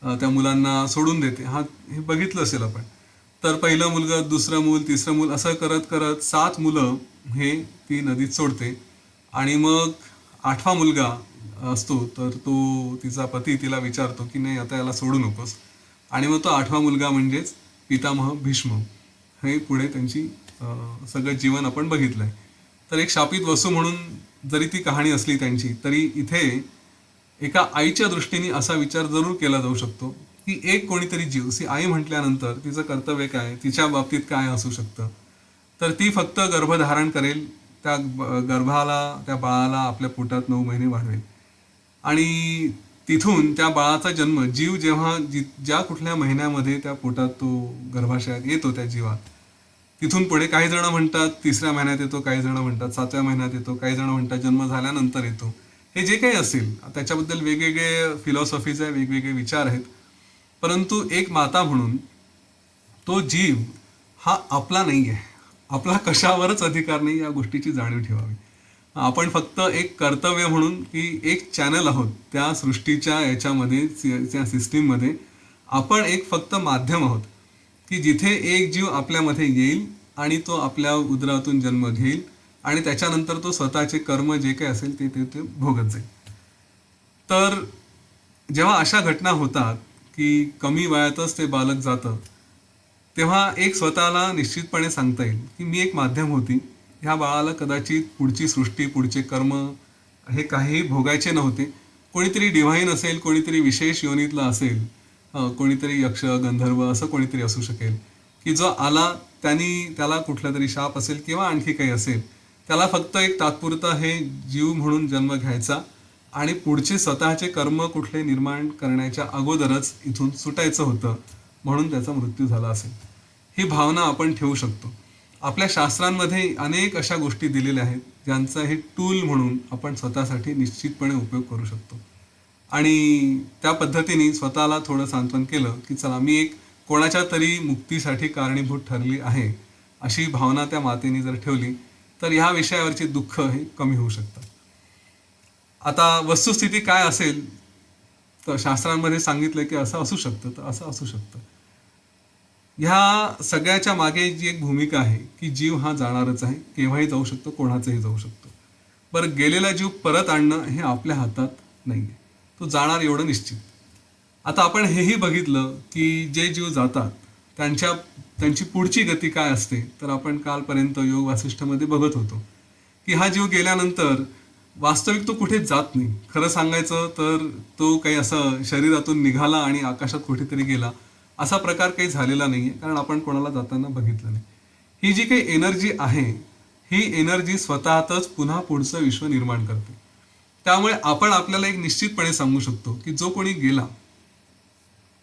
Speaker 2: त्या मुलांना सोडून देते. हे बघितलं असेल आपण. तर पहिलं मुलगा, दुसरं मूल, तिसरं मूल, असं करत करत 7 मुलं हे ती नदीत सोडते. आणि मग 8वा मुलगा असतो, तर तो तिचा पती तिला विचारतो की नाही आता याला सोडू नकोस. आणि मग तो 8वा मुलगा म्हणजेच पितामह भीष्म, हे पुढे त्यांची सगळं जीवन आपण बघितलंय. तर एक शापित वसू म्हणून जरी ती कहाणी असली त्यांची, तरी इथे एका आईच्या दृष्टीने असा विचार जरूर केला जाऊ शकतो की एक कोणीतरी जीव, आई म्हटल्यानंतर तिचं कर्तव्य काय, तिच्या बाबतीत काय असू शकतं. तर ती फक्त गर्भधारण करेल, त्या गर्भाला, त्या बाळाला आपल्या पोटात 9 महिने वाढवेल आणि तिथून त्या बाळाचा जन्म, जीव जेव्हा ज्या कुठल्या महिन्यामध्ये त्या पोटात तो गर्भाशयात येतो त्या जीवात, तिथून पुढे काही जण म्हणतात 3ऱ्या महिन्यात येतो, काही जण म्हणतात 7व्या महिन्यात येतो, काही जण म्हणतात जन्म झाल्यानंतर येतो. हे जे काही असेल त्याच्याबद्दल वेगवेगळे फिलॉसॉफीज आहे, वेगवेगळे विचार आहेत. परंतु एक माता म्हणून तो जीव हा आपला नाही आहे, आपला कशावरच अधिकार नाही, या गोष्टीची जाणीव ठेवावी. आपण फक्त एक कर्तव्य म्हणून की एक चॅनल आहोत त्या सृष्टीच्या याच्यामध्ये, त्या सिस्टीममध्ये. आपण एक फक्त माध्यम आहोत की जिथे एक जीव आपल्यामध्ये येईल आणि तो आपल्या उदरातून जन्म घेईल आणि त्याच्यानंतर तो स्वतःचे कर्म जे काही असेल ते भोगत जाईल. तर जेव्हा अशा घटना होतात की कमी वयातच ते बालक जातं, तेव्हा एक स्वतःला निश्चितपणे सांगता येईल की मी एक माध्यम होती. ह्या बाळाला कदाचित पुढची सृष्टी, पुढचे कर्म हे काहीही भोगायचे नव्हते. कोणीतरी डिव्हाइन असेल, कोणीतरी विशेष योनीतला असेल, कोणीतरी यक्ष, गंधर्व असं कोणीतरी असू शकेल की जो आला त्याला कुठला तरी शाप असेल किंवा आणखी काही असेल, त्याला फक्त एक तात्पुरता हे जीव म्हणून जन्म घ्यायचा आणि पुढचे स्वतःचे कर्म कुठले निर्माण करण्याच्या अगोदरच इथून सुटायचं होतं, म्हणून त्याचा मृत्यू झाला असेल. ही भावना आपण ठेवू शकतो. आपल्या शास्त्रांमध्ये अनेक अशा गोष्टी दिलेल्या आहेत ज्यांचा हे टूल म्हणून आपण स्वतःसाठी निश्चितपणे उपयोग करू शकतो. आणि त्या पद्धतीने स्वतःला थोडं सांत्वन केलं की चला मी एक कोणाच्या तरी मुक्तीसाठी कारणीभूत ठरली आहे, अशी भावना त्या मातेने जर ठेवली तर ह्या विषयावरचे दुःख हे कमी होऊ शकतं. आता वस्तुस्थिती काय असेल, तर शास्त्रांमध्ये सांगितलं की असं असू शकतं, तर असं असू शकतं. ह्या सगळ्याच्या मागे जी एक भूमिका आहे की जीव हा जाणारच आहे, केव्हाही जाऊ शकतो, कोणाचंही जाऊ शकतो. बरं, गेलेला जीव परत आणणं हे आपल्या हातात नाही आहे, तो जाणार एवढं निश्चित. आता आपण हेही बघितलं की जे जीव जातात त्यांची पुढची गती काय असते. तर आपण कालपर्यंत योग वासिष्ठमध्ये बघत होतो की हा जीव गेल्यानंतर वास्तविक तो कुठे जात नाही. खरं सांगायचं तर तो काही असं शरीरातून निघाला आणि आकाशात कुठेतरी गेला असा प्रकार काही झालेला नाहीये, कारण आपण कोणाला जाताना बघितलं नाही. ही जी काही एनर्जी आहे, ही एनर्जी स्वतःतच पुन्हा पुढचं विश्व निर्माण करते. त्यामुळे आपण आपल्याला एक निश्चितपणे सांगू शकतो की जो कोणी गेला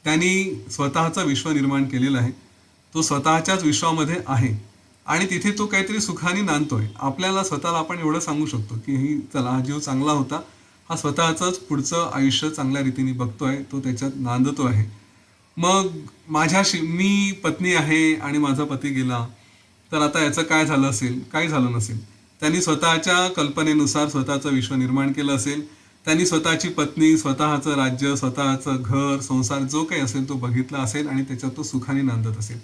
Speaker 2: त्यांनी स्वतःचं विश्व निर्माण केलेलं आहे, तो स्वतःच्याच विश्वामध्ये आहे आणि तिथे तो काहीतरी सुखाने नांदतोय. आपल्याला स्वतःला आपण एवढं सांगू शकतो की ही चला, हा जीव चांगला होता, हा स्वतःचंच पुढचं आयुष्य चांगल्या रीतीने बघतोय, तो त्याच्यात नांदतो आहे. मग माझ्याशी मी पत्नी आहे आणि माझा पती गेला, तर आता याचं काय झालं असेल? काही झालं नसेल. त्यांनी स्वतःच्या कल्पनेनुसार स्वतःचं विश्व निर्माण केलं असेल. त्यांनी स्वतःची पत्नी, स्वतःचं राज्य, स्वतःचं घर, संसार जो काही असेल तो बघितला असेल आणि त्याच्यात तो सुखाने नांदत असेल.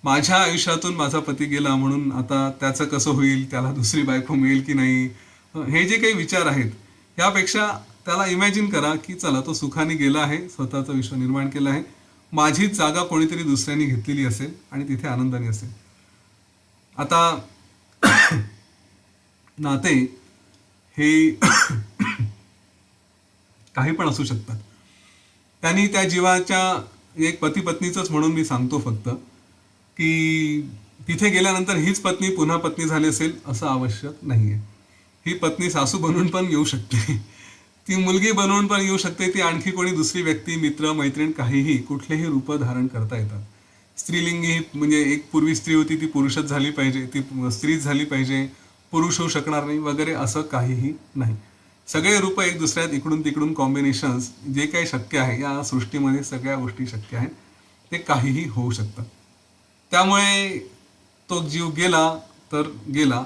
Speaker 2: माझ्या आयुष्यातून माझा पती गेला म्हणून आता त्याचं कसं होईल, त्याला दुसरी बायको मिळेल की नाही, हे जे काही विचार आहेत, यापेक्षा त्याला इमॅजिन करा की चला, तो सुखाने गेला आहे, स्वतःचं विश्व निर्माण केलं आहे, माझीच जागा कोणीतरी दुसऱ्यांनी घेतलेली असेल आणि तिथे आनंदाने असेल. आता नाते हे काही पण असू शकतात. त्यांनी त्या जीवाच्या एक पती पत्नीचंच म्हणून मी सांगतो फक्त की तिथे गेल्यानंतर हीच पत्नी पुन्हा पत्नी झाली असेल असं आवश्यक नाहीये. ही पत्नी सासू बनून पण येऊ शकते, ती मुलगी बनवून पण येऊ शकते, ती आणखी कोणी दुसरी व्यक्ती, मित्र, मैत्रीण, काहीही कुठलेही रूप धारण करता येतात. स्त्रीलिंगी म्हणजे एक पूर्वी स्त्री होती ती पुरुषच झाली पाहिजे, ती स्त्रीच झाली पाहिजे, पुरुष होऊ शकणार नाही वगैरे असं काहीही नाही. सगळे रूप एक दुसऱ्यात इकडून तिकडून कॉम्बिनेशन्स जे काही शक्य आहे या सृष्टीमध्ये सगळ्या गोष्टी शक्य आहेत, ते काहीही होऊ शकतात. त्यामुळे तो जीव गेला तर गेला,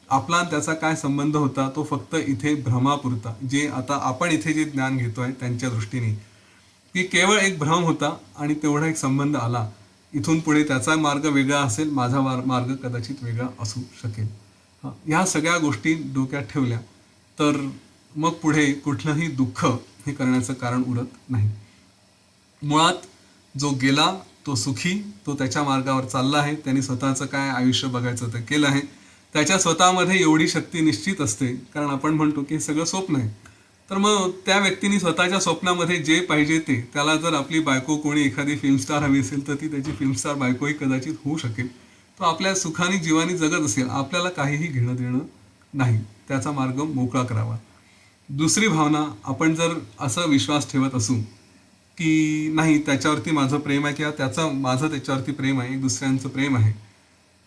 Speaker 2: आपला आणि त्याचा काय संबंध होता तो फक्त इथे भ्रमापुरता, जे आता आपण इथे जे ज्ञान घेतोय त्यांच्या दृष्टीने की केवळ एक भ्रम होता आणि तेवढा एक संबंध आला. इथून पुढे त्याचा मार्ग वेगळा असेल, माझा मार्ग कदाचित वेगळा असू शकेल. ह्या सगळ्या गोष्टी डोक्यात ठेवल्या तर मग पुढे कुठलंही दुःख हे करण्याचं कारण उरत नाही. मुळात जो गेला तो सुखी, तो त्याच्या मार्गावर चालला आहे, त्यांनी स्वतःचं काय आयुष्य बघायचं ते केलं आहे. त्याच्या स्वतःमध्ये एवढी शक्ती निश्चित असते, कारण आपण म्हणतो की हे सगळं स्वप्न आहे. तर मग त्या व्यक्तीने स्वतःच्या स्वप्नामध्ये जे पाहिजे ते, त्याला जर आपली बायको कोणी एखादी फिल्मस्टार हवी असेल तर ती त्याची फिल्मस्टार बायकोही कदाचित होऊ शकेल. तो आपल्या सुखाने जीवानी जगत असेल, आपल्याला काहीही घेणं देणं नाही, त्याचा मार्ग मोकळा करावा. दुसरी भावना, आपण जर असा विश्वास ठेवत असू की नाही त्याच्यावरती माझं प्रेम आहे किंवा माझं त्याच्यावरती प्रेम आहे, एक दुसऱ्यांचं प्रेम आहे,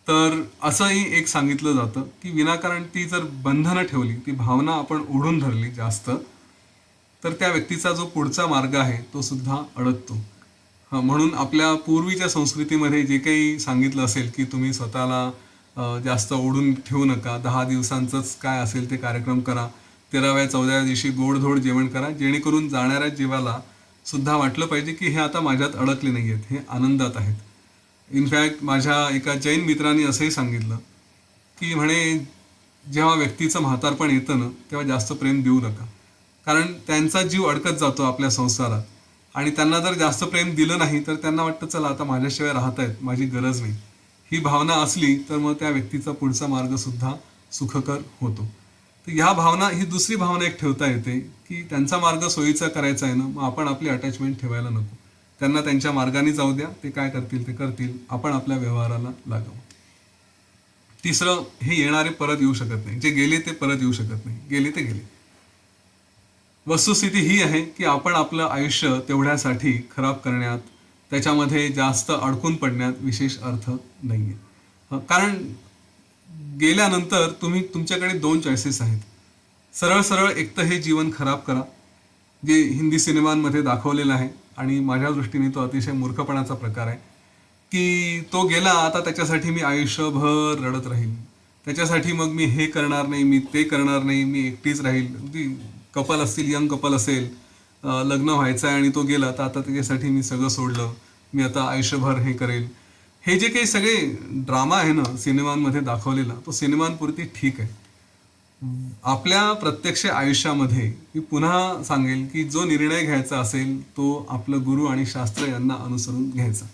Speaker 2: तर असंही एक सांगितलं जातं की विनाकारण ती जर बंधनं ठेवली, ती भावना आपण ओढून धरली जास्त, तर त्या व्यक्तीचा जो पुढचा मार्ग आहे तो सुद्धा अडकतो. म्हणून आपल्या पूर्वीच्या संस्कृतीमध्ये जे काही सांगितलं असेल की तुम्ही स्वतःला जास्त ओढून ठेवू नका, 10 दिवसांचंच काय असेल ते कार्यक्रम करा, 13व्या 14व्या दिवशी गोडधोड जेवण करा, जेणेकरून जाणाऱ्या जीवाला सुद्धा वाटलं पाहिजे की हे आता माझ्यात अडकले नाही आहेत, हे आनंदात आहेत. इनफॅक्ट माझ्या एका जैन मित्रांनी असंही सांगितलं की म्हणे जेव्हा व्यक्तीचं म्हातारपण येतं ना तेव्हा जास्त प्रेम देऊ नका, कारण त्यांचा जीव अडकत जातो आपल्या संसारात आणि त्यांना जर जास्त प्रेम दिलं नाही तर त्यांना वाटतं चला आता माझ्याशिवाय राहत आहेत, माझी गरज नाही. ही भावना असली तर मग त्या व्यक्तीचा पुढचा मार्ग सुद्धा सुखकर होतो. तर ह्या भावना, ही दुसरी भावना एक ठेवता येते की त्यांचा मार्ग सोयीचा करायचा आहे ना, मग आपण आपली अटॅचमेंट ठेवायला नको, त्यांना त्यांच्या मार्गाने जाऊ द्या, ते काय करतील ते करतील, आपण आपल्या व्यवहाराला लागावं. तिसरं, हे येणारे परत येऊ शकत नाही, जे गेले ते परत येऊ शकत नाही, गेले ते गेले. वस्तुस्थिती ही आहे की आपण आपलं आयुष्य तेवढ्यासाठी खराब करण्यात, त्याच्यामध्ये जास्त अडकून पडण्यात विशेष अर्थ नाहीये. कारण गेल्यानंतर तुमच्याकडे 2 चॉईसेस आहेत. सरळ सरळ एक तर हे जीवन खराब करा, जे हिंदी सिनेमांमध्ये दाखवलेलं आहे आणि माझ्या दृष्टीने तो अतिशय मूर्खपणाचा प्रकार आहे की तो गेला, आता त्याच्यासाठी मी आयुष्यभर रडत राहील, त्याच्यासाठी मग मी हे करणार नाही, मी ते करणार नाही, मी एकटीच राहील. कपल असतील, यंग कपल असेल, लग्न व्हायचं आहे आणि तो गेला, तर आता त्याच्यासाठी मी सगळं सोडलं, मी आता आयुष्यभर हे करेल. हे जे काही सगळे ड्रामा आहे ना सिनेमांमध्ये दाखवलेला, तो सिनेमांपुरती ठीक आहे. आपल्या प्रत्यक्ष आयुष्यामध्ये मी पुन्हा सांगेल की जो निर्णय घ्यायचा असेल तो आपलं गुरु आणि शास्त्र यांना अनुसरून घ्यायचा.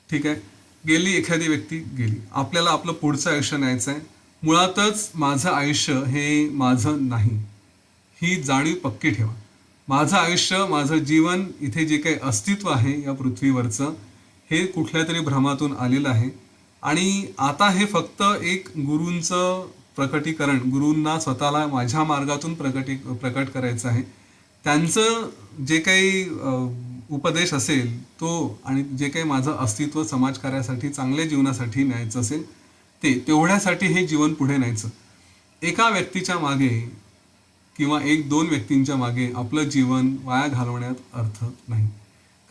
Speaker 2: ठीक आहे, गेली एखादी व्यक्ती गेली, आपल्याला आपलं पुढचं आयुष्य न्यायचं आहे. मुळातच माझं आयुष्य हे माझं नाही, ही जाणीव पक्की ठेवा. माझं आयुष्य, माझं जीवन, इथे जे काही अस्तित्व आहे या पृथ्वीवरचं, हे कुठल्या तरी भ्रमातून आलेलं आहे. आणि आता हे फक्त एक गुरूंचं प्रकटीकरण, गुरूंना स्वतःला माझ्या मार्गातून प्रकट करायचं आहे. त्यांचं जे काही उपदेश असेल तो, आणि जे काही माझं अस्तित्व समाजकार्यासाठी, चांगल्या जीवनासाठी न्यायचं असेल ते, तेवढ्यासाठी हे जीवन पुढे न्यायचं. एका व्यक्तीच्या मागे किंवा एक दोन व्यक्तींच्या मागे आपलं जीवन वाया घालवण्यात अर्थ नाही.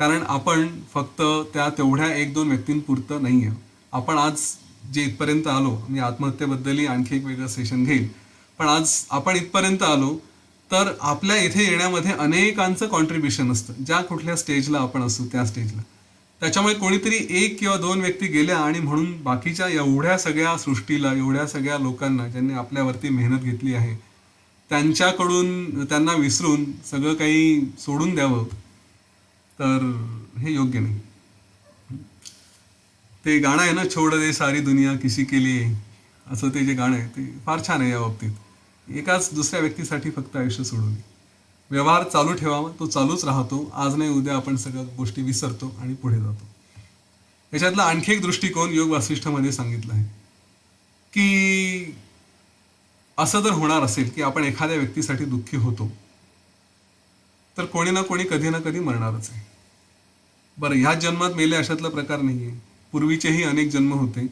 Speaker 2: कारण आपण फक्त त्या तेवढ्या एक दोन व्यक्तींपुरतं नाही आहे. आपण आज जे इथपर्यंत आलो, मी आत्महत्येबद्दलही आणखी एक वेगळं सेशन घेईल, पण आज आपण इथपर्यंत आलो तर आपल्या इथे येण्यामध्ये अनेकांचं कॉन्ट्रीब्युशन असतं, ज्या कुठल्या स्टेजला आपण असू त्या स्टेजला. त्याच्यामुळे कोणीतरी एक किंवा दोन व्यक्ती गेल्या आणि म्हणून बाकीच्या एवढ्या सगळ्या सृष्टीला, एवढ्या सगळ्या लोकांना ज्यांनी आपल्यावरती मेहनत घेतली आहे, त्यांच्याकडून त्यांना विसरून सगळं काही सोडून द्यावं, तर हे योग्य नाही. ते गाणं आहे ना, छोड़ दे सारी दुनिया किसी के लिए, असं ते जे गाणं आहे ते फार छान आहे या बाबतीत. एकाच दुसऱ्या व्यक्तीसाठी फक्त आयुष्य सोडून दे. व्यवहार चालू ठेवावा, तो चालूच राहतो. आज नाही उद्या आपण सगळ्या गोष्टी विसरतो आणि पुढे जातो. याच्यातला आणखी एक दृष्टिकोन योग वासिष्ठमध्ये सांगितलं आहे की असं जर होणार असेल की आपण एखाद्या व्यक्तीसाठी दुःखी होतो, तर कोणी ना कोणी कधी ना कधी मरणारच आहे. बरं, ह्याच जन्मात मेले अशातला प्रकार नाही आहे. पूर्वीचेही अनेक जन्म होते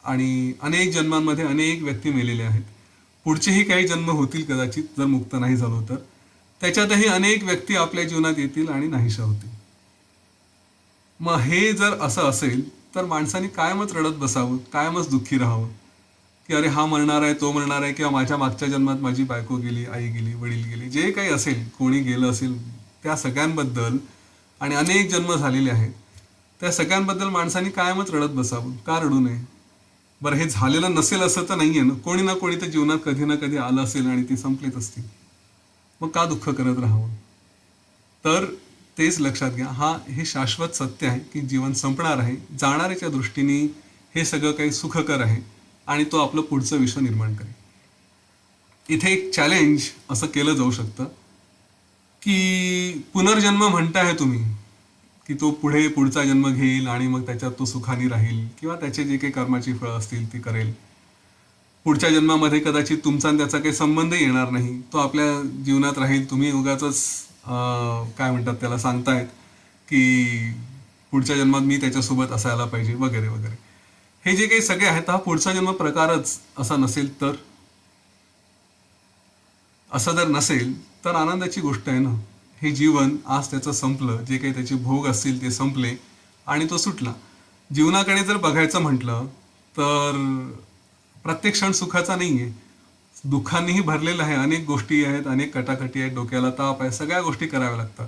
Speaker 2: आणि अनेक जन्मांमध्ये अनेक व्यक्ती मेलेल्या आहेत. पुढचेही काही जन्म होतील कदाचित, जर मुक्त नाही झालो तर. त्याच्यातही अनेक व्यक्ती आपल्या जीवनात येतील आणि नाहीशा होतील. मग हे जर असं असेल तर माणसाने कायमच रडत बसावं, कायमच दुःखी राहावं की अरे हा मरणार आहे, तो मरणार आहे, किंवा माझ्या मागच्या जन्मात माझी बायको गेली, आई गेली, वडील गेले, जे काही असेल, कोणी गेलं असेल त्या सगळ्यांबद्दल, आणि अनेक जन्म झालेले आहेत, त्या सगळ्यांबद्दल माणसाने कायमच रडत बसावं. का रडू नये? बरं, हे झालेलं नसेल असं तर नाही आहे ना, कोणी ना कोणी तर जीवनात कधी ना कधी आलं असेल आणि ती संपलीच असतील. मग का दुःख करत राहावं? तर तेच लक्षात घ्या, हे शाश्वत सत्य आहे की जीवन संपणार आहे. जाणाऱ्याच्या दृष्टीने हे सगळं काही सुखकर आहे आणि तो आपलं पुढचं विश्व निर्माण करेल. इथे एक चॅलेंज असं केलं जाऊ शकतं की पुनर्जन्म म्हणताय तुम्ही की तो पुढचा जन्म घेईल आणि मग त्याच्यात तो सुखाने राहील किंवा त्याचे जे काही कर्माची फळं असतील ती करेल. पुढच्या जन्मामध्ये कदाचित तुमचा आणि त्याचा काही संबंध येणार नाही, तो आपल्या जीवनात राहील. तुम्ही उगाचच काय म्हणतात त्याला, सांगतायत की पुढच्या जन्मात मी त्याच्यासोबत असायला पाहिजे वगैरे वगैरे. हे जे काही सगळे आहेत, हा पुढचा जन्म प्रकारच असा नसेल तर, असं जर नसेल तर आनंदाची गोष्ट आहे ना. हे जीवन आज त्याचं संपलं, जे काही त्याचे भोग असतील ते संपले आणि तो सुटला. जीवनाकडे जर बघायचं म्हटलं तर प्रत्येक क्षण सुखाचा नाही आहे, दुःखांनीही भरलेला आहे. अनेक गोष्टी आहेत, अनेक कटाकटी आहेत, डोक्याला ताप आहे, सगळ्या गोष्टी कराव्या लागतात.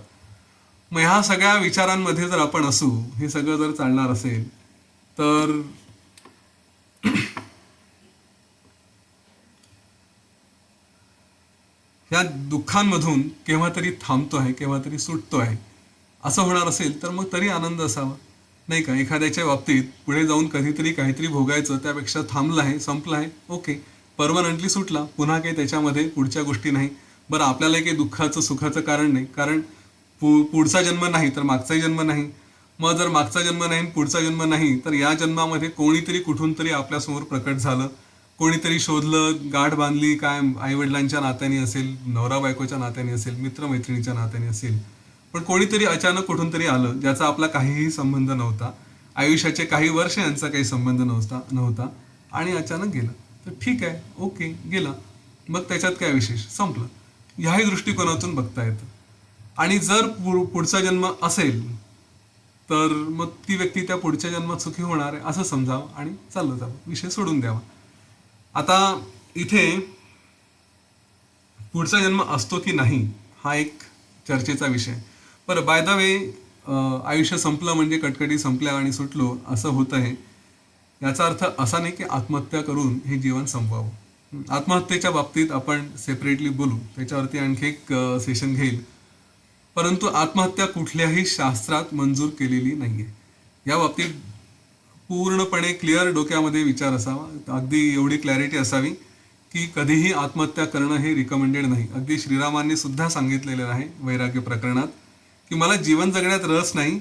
Speaker 2: मग ह्या सगळ्या विचारांमध्ये जर आपण असू, हे सगळं जर चालणार असेल तर ह्या दुःखांमधून केव्हा तरी थांबतो आहे, केव्हा तरी सुटतो आहे, असं होणार असेल तर मग तरी आनंद असावा, नाही का? एखाद्याच्या बाबतीत पुढे जाऊन कधीतरी काहीतरी भोगायचं, त्यापेक्षा थांबलं आहे, संपलं आहे, ओके, परमनंटली सुटला, पुन्हा काही त्याच्यामध्ये पुढच्या गोष्टी नाही. बरं, आपल्याला काही दुःखाचं सुखाचं कारण नाही, कारण पुढचा जन्म नाही तर मागचाही जन्म नाही. मग जर मागचा जन्म नाही, पुढचा जन्म नाही, तर या जन्मामध्ये कोणीतरी कुठून तरी आपल्यासमोर प्रकट झालं, कोणीतरी शोधलं, गाठ बांधली, काय आईवडिलांच्या नात्याने असेल, नवरा बायकोच्या नात्याने असेल, मित्रमैत्रिणीच्या नात्याने असेल, पण कोणीतरी अचानक कुठून तरी आलं ज्याचा आपला काहीही संबंध नव्हता, आयुष्याचे काही वर्ष यांचा काही संबंध नव्हता आणि अचानक गेलं. तर ठीक आहे, ओके, गेला, मग त्याच्यात काय विशेष, संपलं. ह्याही दृष्टिकोनातून बघता येतं. आणि जर पुढचा जन्म असेल तर मग ती व्यक्ती त्या पुढच्या जन्मात सुखी होणार आहे असं समजावं आणि चाललं जावं, विषय सोडून द्यावा. आता इथे पुढचा जन्म असतो की नाही हा एक चर्चेचा विषय. बरं, बाय द वे, आयुष्य संपलं म्हणजे कटकटी संपल्या आणि सुटलो असं होत आहे, याचा अर्थ असा नाही की आत्महत्या करून हे जीवन संपवावं. आत्महत्येच्या बाबतीत आपण सेपरेटली बोलू, त्याच्यावरती आणखी एक सेशन घेईल. परंतु आत्महत्या कुठल्याही शास्त्रात मंजूर केलेली नाहीये. या बाबतीत पूर्णपणे क्लिअर डोक्यामध्ये विचार असावा, अगदी एवढी क्लॅरिटी असावी की कधीही आत्महत्या करणं हे रिकमेंडेड नाही. अगदी श्रीरामांनी सुद्धा सांगितलेलं आहे वैराग्य प्रकरणात की मला जीवन जगण्यात रस नाही,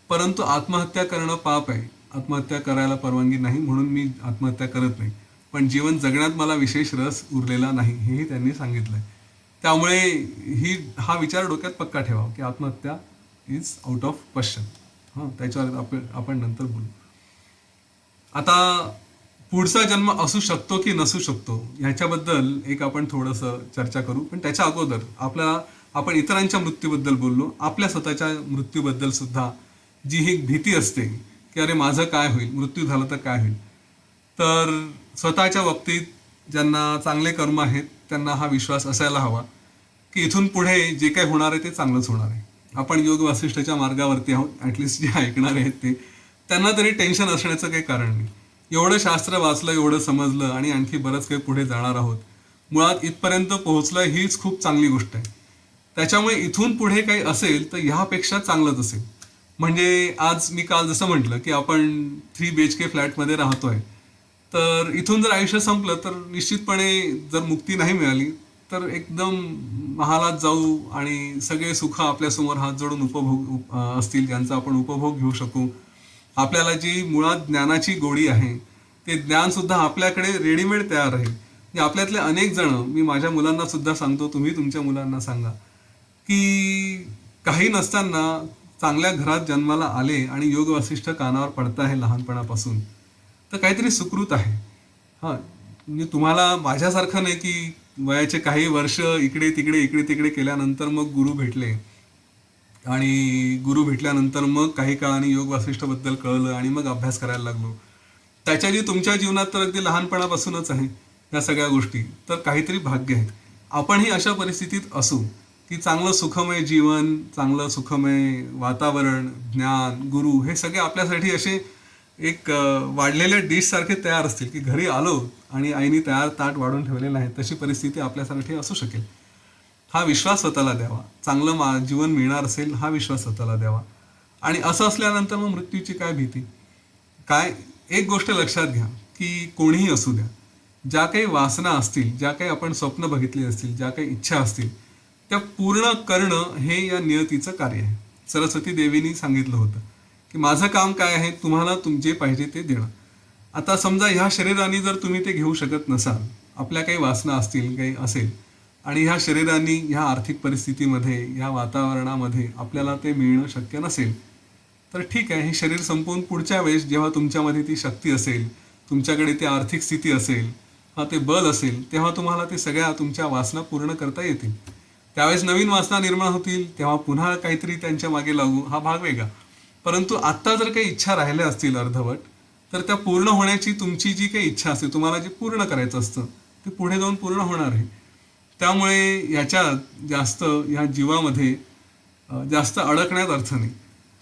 Speaker 2: परंतु आत्महत्या करणं पाप आहे, आत्महत्या करायला परवानगी नाही, म्हणून मी आत्महत्या करत नाही. पण जीवन जगण्यात मला विशेष रस उरलेला नाही, हेही त्यांनी सांगितलंय. त्यामुळे हा विचार डोक्यात पक्का ठेवा की आत्महत्या इज आउट ऑफ क्वेश्चन. हां, त्याच्यावर आपण नंतर बोलू. आता पुढचा जन्म असू शकतो की नसू शकतो ह्याच्याबद्दल एक आपण थोडंसं चर्चा करू. पण त्याच्या अगोदर आपण इतरांच्या मृत्यूबद्दल बोललो, आपल्या स्वतःच्या मृत्यूबद्दल सुद्धा जी ही भीती असते की अरे माझं काय होईल, मृत्यू झाला तर काय होईल. तर स्वतःच्या बाबतीत ज्यांना चांगले कर्म आहेत त्यांना हा विश्वास असायला हवा की इथून पुढे जे काही होणार आहे ते चांगलंच होणार आहे. आपण योग वासिष्ठच्या मार्गावरती आहोत, ॲटलिस्ट जे ऐकणार आहेत ते, त्यांना तरी टेन्शन असण्याचं काही कारण नाही. एवढं शास्त्र वाचलं, एवढं समजलं आणि आणखी बरंच काही पुढे जाणार आहोत. मुळात इथपर्यंत पोहोचलं हीच खूप चांगली गोष्ट आहे. त्याच्यामुळे इथून पुढे काही असेल तर ह्यापेक्षा चांगलंच असेल. म्हणजे आज मी काल जसं म्हटलं की आपण 3 BHK फ्लॅटमध्ये राहतोय, तर इथून जर आयुष्य संपलं तर निश्चितपणे जर मुक्ती नाही मिळाली तर एकदम महालात जाऊ आणि सगळे सुख आपल्यासमोर हात जोडून उपभोग असतील, ज्यांचा आपण उपभोग घेऊ शकू. आपल्याला जी मुळात ज्ञानाची गोडी आहे ते ज्ञान सुद्धा आपल्याकडे रेडीमेड तयार आहे. म्हणजे आपल्यातले अनेक जण, मी माझ्या मुलांना सुद्धा सांगतो, तुम्ही तुमच्या मुलांना सांगा की काही नसताना चांगल्या घरात जन्माला आले आणि योग वासिष्ठ कानावर पडत आहे लहानपणापासून, तर काहीतरी सुकृत आहे. हां, म्हणजे तुम्हाला माझ्यासारखं नाही की वयाचे काही वर्ष इकडे तिकडे केल्यानंतर मग गुरु भेटले आणि गुरु भेटल्यानंतर मग काही काळाने योग वासिष्ठबद्दल कळलं आणि मग अभ्यास करायला लागलो. त्याच्या जी तुमच्या जीवनात तर अगदी लहानपणापासूनच आहे या सगळ्या गोष्टी, तर काहीतरी भाग्य आहेत. आपणही अशा परिस्थितीत असू की चांगलं सुखमय जीवन, चांगलं सुखमय वातावरण, ज्ञान, गुरु हे सगळे आपल्यासाठी असे एक वाढलेल्या डिश सारखे तयार असतील की घरी आलो आणि आईने तयार ताट वाढून ठेवलेलं आहे, तशी परिस्थिती आपल्यासाठी असू शकेल. हा विश्वास स्वतःला द्यावा. चांगलं जीवन मिळणार असेल हा विश्वास स्वतःला द्यावा. आणि असं असल्यानंतर मग मृत्यूची काय भीती काय. एक गोष्ट लक्षात घ्या की कोणीही असू द्या, ज्या काही वासना असतील, ज्या काही आपण स्वप्न बघितली असतील, ज्या काही इच्छा असतील, त्या पूर्ण करणं हे या नियतीचं कार्य आहे. सरस्वती देवींनी सांगितलं होतं की माझं काम काय आहे, तुम्हाला जे पाहिजे ते देणं. आता समजा ह्या शरीराने जर तुम्ही ते घेऊ शकत नसाल, आपल्या काही वासना असतील, काही असेल, आणि ह्या शरीराने ह्या आर्थिक परिस्थितीमध्ये, ह्या वातावरणामध्ये आपल्याला ते मिळणं शक्य नसेल, तर ठीक आहे, हे शरीर संपवून पुढच्या वेळेस जेव्हा तुमच्यामध्ये ती शक्ती असेल, तुमच्याकडे ती आर्थिक स्थिती असेल, ते बल असेल, तेव्हा तुम्हाला ते सगळ्या तुमच्या वासना पूर्ण करता येतील. त्यावेळेस नवीन वासना निर्माण होतील, तेव्हा पुन्हा काहीतरी त्यांच्या मागे लागू, हा भाग वेगळा. परंतु आत्ता जर काही इच्छा राहिल्या असतील अर्धवट, तर त्या पूर्ण होण्याची तुमची जी काही इच्छा असते, तुम्हाला जे पूर्ण करायचं असतं ते पुढे जाऊन पूर्ण होणार आहे. त्यामुळे ह्याच्यात जास्त ह्या जीवामध्ये जास्त अडकण्यात अर्थ नाही.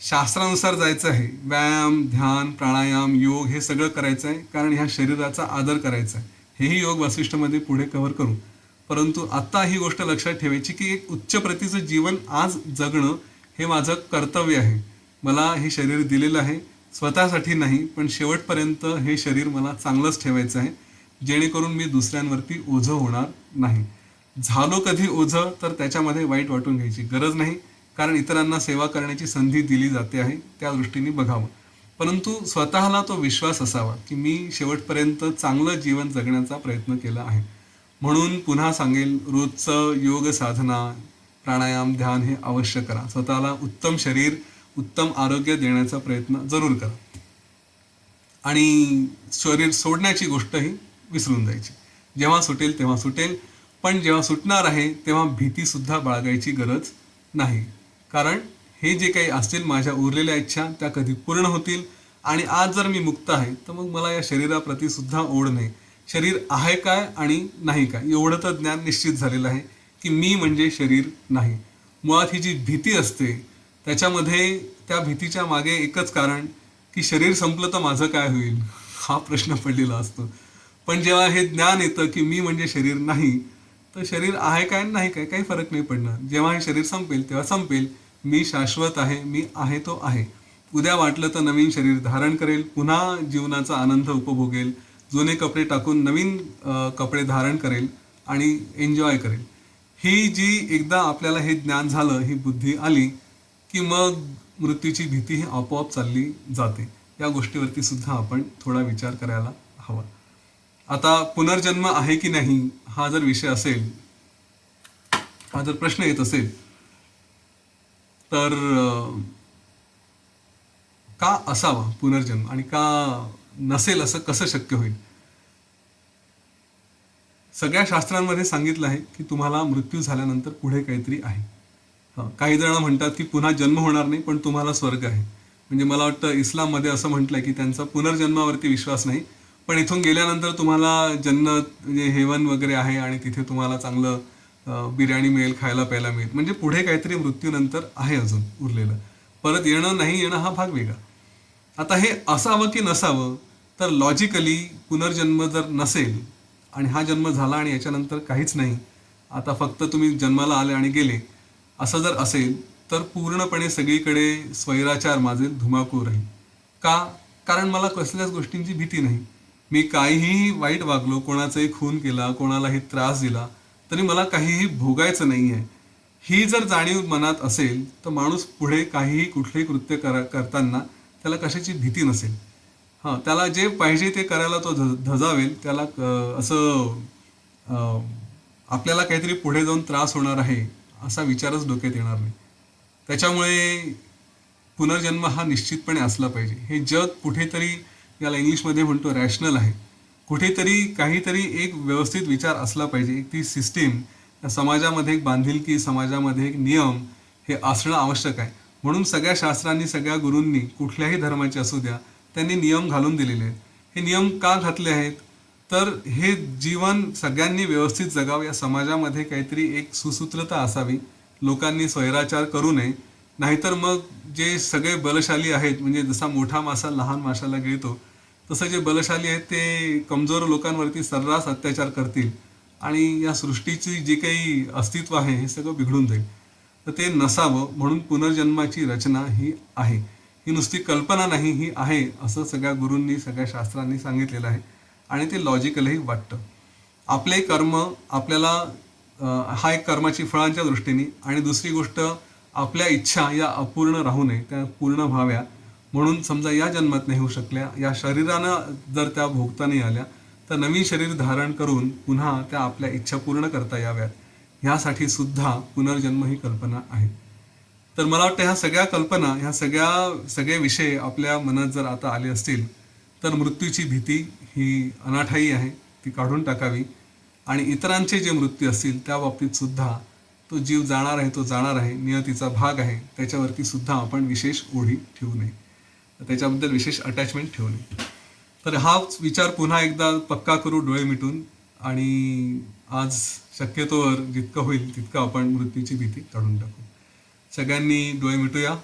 Speaker 2: शास्त्रानुसार जायचं आहे, व्यायाम, ध्यान, प्राणायाम, योग हे सगळं करायचं आहे, कारण ह्या शरीराचा आदर करायचा आहे. हेही योग वासिष्ठमध्ये पुढे कव्हर करू. परंतु आत्ता ही गोष्ट लक्षात ठेवायची की एक उच्च प्रतीचं जीवन आज जगणं हे माझं कर्तव्य आहे. मला हे शरीर दिलेलं आहे स्वतःसाठी नाही, पण शेवटपर्यंत हे शरीर मला चांगलंच ठेवायचं आहे, जेणेकरून मी दुसऱ्यांवरती ओझं होणार नाही. झालो कधी ओझं तर त्याच्यामध्ये वाईट वाटून घ्यायची गरज नाही, कारण इतरांना सेवा करण्याची संधी दिली जाते आहे, त्या दृष्टीने बघावं. परंतु स्वतःला तो विश्वास असावा की मी शेवटपर्यंत चांगलं जीवन जगण्याचा प्रयत्न केला आहे. म्हणून पुन्हा सांगेल, रोजचं योग साधना, प्राणायाम, ध्यान हे अवश्य करा. स्वतःला उत्तम शरीर, उत्तम आरोग्य देण्याचा प्रयत्न जरूर करा. आणि शरीर सोडण्याची गोष्टही विसरून जायची. जेव्हा सुटेल तेव्हा सुटेल, पण जेव्हा सुटणार आहे तेव्हा भीतीसुद्धा बाळगायची गरज नाही. कारण हे जे काही असतील माझ्या उरलेल्या इच्छा त्या कधी पूर्ण होतील. आणि आज जर मी मुक्त आहे तर मग मला या शरीराप्रती सुद्धा ओढ नाही. शरीर आहे काय आणि नाही काय एवढं तर ज्ञान निश्चित झालेलं आहे की मी म्हणजे शरीर नाही. मुळात ही जी भीती असते त्याच्यामध्ये, त्या भीतीच्या मागे एकच कारण की शरीर संपलं तर माझं काय होईल, हा प्रश्न पडलेला असतो. पण जेव्हा हे ज्ञान येतं की मी म्हणजे शरीर नाही, तर शरीर आहे काय नाही काय काही फरक नाही पडणार. जेव्हा हे शरीर संपेल तेव्हा संपेल. मी शाश्वत आहे, मी आहे तो आहे. उद्या वाटलं तर नवीन शरीर धारण करेल, पुन्हा जीवनाचा आनंद उपभोगेल, जुने कपडे टाकून नवीन कपडे धारण करेल आणि एन्जॉय करेल. ही जी एकदा आपल्याला हे ज्ञान झालं, ही बुद्धी आली, की मग मृत्यूची भीती ही आपोआप चालली जाते. या गोष्टीवरती सुद्धा आपण थोडा विचार करायला हवा. आता पुनर्जन्म आहे की नाही हा जर विषय असेल, हा जर प्रश्न येत असेल, तर का असावा पुनर्जन्म आणि का नसेल असं कसं शक्य होईल? सगळ्या शास्त्रांमध्ये सांगितलं आहे की तुम्हाला मृत्यू झाल्यानंतर पुढे काहीतरी आहे. काही जण म्हणतात की पुन्हा जन्म होणार नाही पण तुम्हाला स्वर्ग आहे. म्हणजे मला वाटतं इस्लाममध्ये असं म्हटलंय की त्यांचा पुनर्जन्मावरती विश्वास नाही, पण इथून गेल्यानंतर तुम्हाला जन्नत म्हणजे हेवन वगैरे आहे आणि तिथे तुम्हाला चांगलं बिर्याणी मिळेल, खायला प्यायला मिळेल. म्हणजे पुढे काहीतरी मृत्यूनंतर आहे अजून उरलेलं. परत येणं नाही येणं हा भाग वेगळा. आता हे असावं की नसावं, तर लॉजिकली पुनर्जन्म जर नसेल आणि हा जन्म झाला आणि याच्यानंतर काहीच नाही, आता फक्त तुम्ही जन्माला आले आणि गेले, असं जर असेल तर पूर्णपणे सगळीकडे स्वैराचार माजेल, धुमाकूळ राहील. का? कारण मला कसल्याच गोष्टींची भीती नाही. मी काहीही वाईट वागलो, कोणाचाही खून केला, कोणालाही त्रास दिला, तरी मला काहीही भोगायचं नाही आहे. ही जर जाणीव मनात असेल तर माणूस पुढे काहीही कुठलेही कृत्य करताना त्याला कशाची भीती नसेल. हां, त्याला जे पाहिजे ते करायला तो धजावेल. त्याला असं आपल्याला काहीतरी पुढे जाऊन त्रास होणार आहे असा विचारच डोक्यात येणार नाही. त्याच्यामुळे पुनर्जन्म हा निश्चितपणे असला पाहिजे. हे जग कुठेतरी, याला इंग्लिशमध्ये म्हणतो रॅशनल आहे. कुठेतरी काहीतरी एक व्यवस्थित विचार असला पाहिजे. एक ती सिस्टीम, समाजामध्ये एक बांधिलकी, समाजामध्ये एक नियम हे असणं आवश्यक आहे. म्हणून सगळ्या शास्त्रांनी, सगळ्या गुरूंनी, कुठल्याही धर्माचे असू द्या, त्यांनी नियम घालून दिलेले आहेत. हे नियम का घातले आहेत? तर हे जीवन सगळ्यांनी व्यवस्थित जगावं, या समाजामध्ये काहीतरी एक सुसूत्रता असावी, लोकांनी स्वैराचार करू नये. नाहीतर मग जे सगळे बलशाली आहेत, म्हणजे जसा मोठा मासा लहान माशाला गिळतो, तसं जे बलशाली आहेत ते कमजोर लोकांवरती सर्रास अत्याचार करतील आणि या सृष्टीची जी काही अस्तित्व आहे हे सगळं बिघडून जाईल. तर ते नसावं म्हणून पुनर्जन्माची रचना ही आहे. ही नुसती कल्पना नाही, ही आहे असं सगळ्या गुरूंनी, सगळ्या शास्त्रांनी सांगितलेलं आहे आणि ते लॉजिकलही वाटतं. आपले कर्म आपल्याला हा एक कर्माची फळांच्या दृष्टीने, आणि दुसरी गोष्ट आपल्या इच्छा या अपूर्ण राहू नये, त्या पूर्ण व्हाव्या. म्हणून समजा या जन्मात नाही होऊ शकल्या, या शरीरानं जर त्या भोगता नाही आल्या, तर नवीन शरीर धारण करून पुन्हा त्या आपल्या इच्छा पूर्ण करता याव्यात, ह्यासाठी सुद्धा पुनर्जन्म ही कल्पना आहे. तर मला वाटतं ह्या सगळ्या कल्पना, ह्या सगळे विषय आपल्या मनात जर आता आले असतील, तर मृत्यूची भीती ही अनाठायी आहे, ती काढून टाकावी. आणि इतरांचे जे मृत्यू असतील त्या बाबतीत सुद्धा तो जीव जाणार आहे, तो जाणार आहे, नियतीचा भाग आहे, त्याच्यावरती सुद्धा आपण विशेष ओढी ठेवू नये, त्याच्याबद्दल विशेष अटॅचमेंट ठेवू नये. तर हाच विचार पुन्हा एकदा पक्का करू डोळे मिटून, आणि आज शक्यतोवर जितकं होईल तितकं आपण मृत्यूची भीती काढून टाकू. सगळ्यांनी डोळे मिटूया.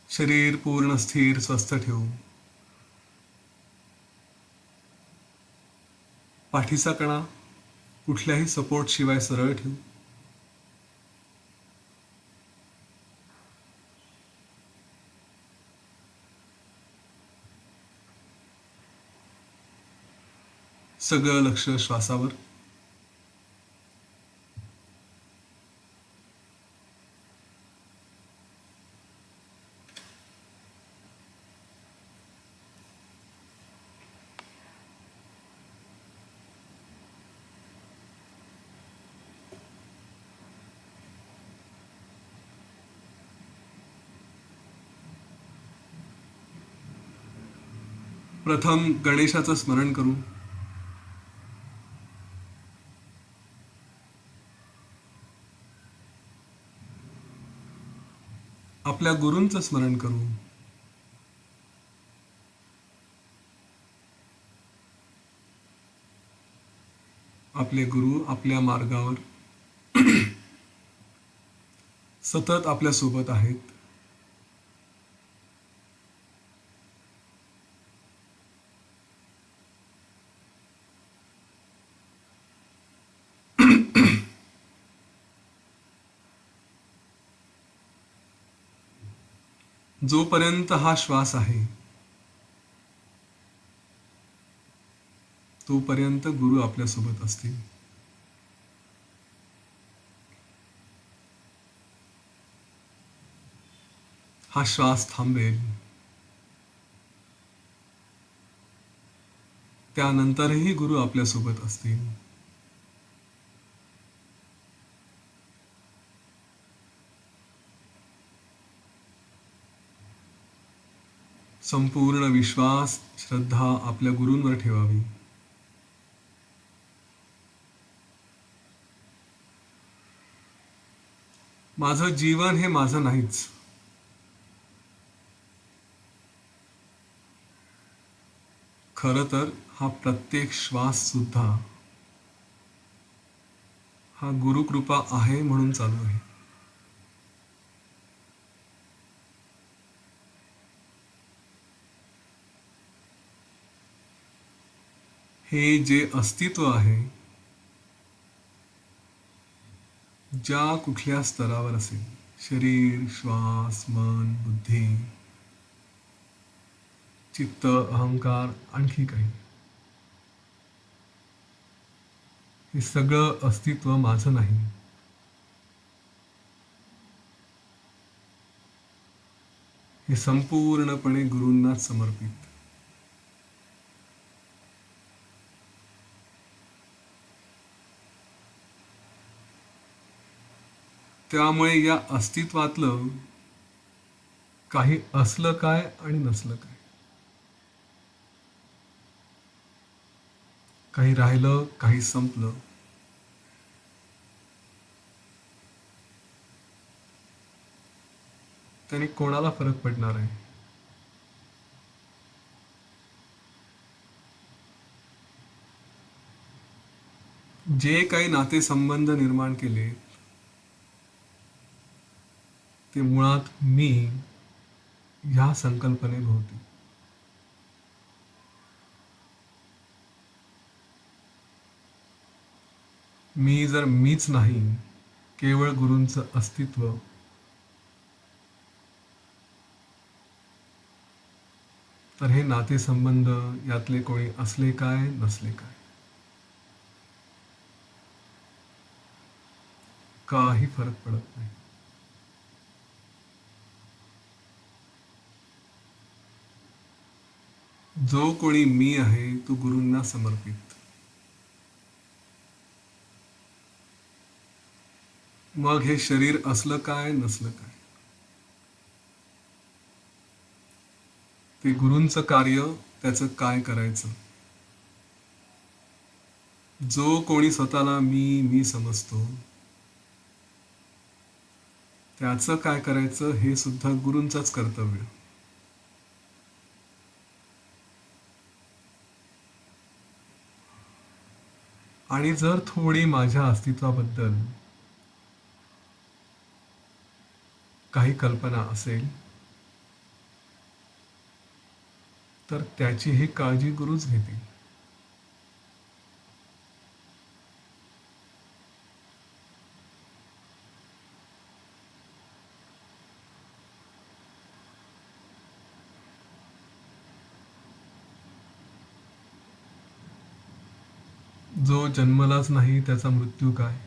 Speaker 2: शरीर पूर्ण स्थिर स्वस्थ ठेवू. पाठीचा कणा कुठल्याही सपोर्ट शिवाय सरळ ठेवू. सगळं लक्ष श्वासावर. प्रथम गणेशाचं स्मरण करू. आपल्या गुरूंचं स्मरण करू. आपले गुरु आपल्या मार्गावर सतत आपल्या सोबत आहेत. जोपर्यंत हा श्वास आहे तोपर्यंत गुरु आपल्यासोबत असतील. हा श्वास थांबेल, त्यानंतरही गुरु आपल्यासोबत असतील. संपूर्ण विश्वास, श्रद्धा आपल्या गुरूंवर ठेवावी. माझं जीवन हे माझं नाहीच. खरं तर हा प्रत्येक श्वास सुद्धा हा गुरुकृपा आहे म्हणून चालू आहे. हे जे अस्तित्व आहे, ज्या कुठल्या स्तरावर असेल, शरीर, श्वास, मन, बुद्धी, चित्त, अहंकार, आणखी काही, हे सगळं अस्तित्व माझं नाही. हे संपूर्णपणे गुरूंनाच समर्पित. त्यामुळे या अस्तित्वातलं काही असलं काय आणि नसलं काय, काही राहिलं, काही संपलं, त्याने कोणाला फरक पडणार आहे? जे काही नातेसंबंध निर्माण केले ते मुळात मी ह्या संकल्पनेभोवती. मी जर मीच नाही, केवळ गुरूंचं अस्तित्व, तर हे नातेसंबंध यातले कोणी असले काय नसले काय, काही फरक पडत नाही. जो कोणी मी आहे तो गुरूंना समर्पित. मग हे शरीर असलं काय नसलं काय, ते गुरूंचं कार्य, त्याचं काय करायचं. जो कोणी स्वतःला मी समजतो, त्याचं काय करायचं हे सुद्धा गुरूंचंच कर्तव्य. आणि जर थोडी माझ्या अस्तित्वाबद्दल काही कल्पना असेल, तर त्याचीही काळजी गुरूच घेतील. जो जन्मलाच नाही त्याचा मृत्यू काय?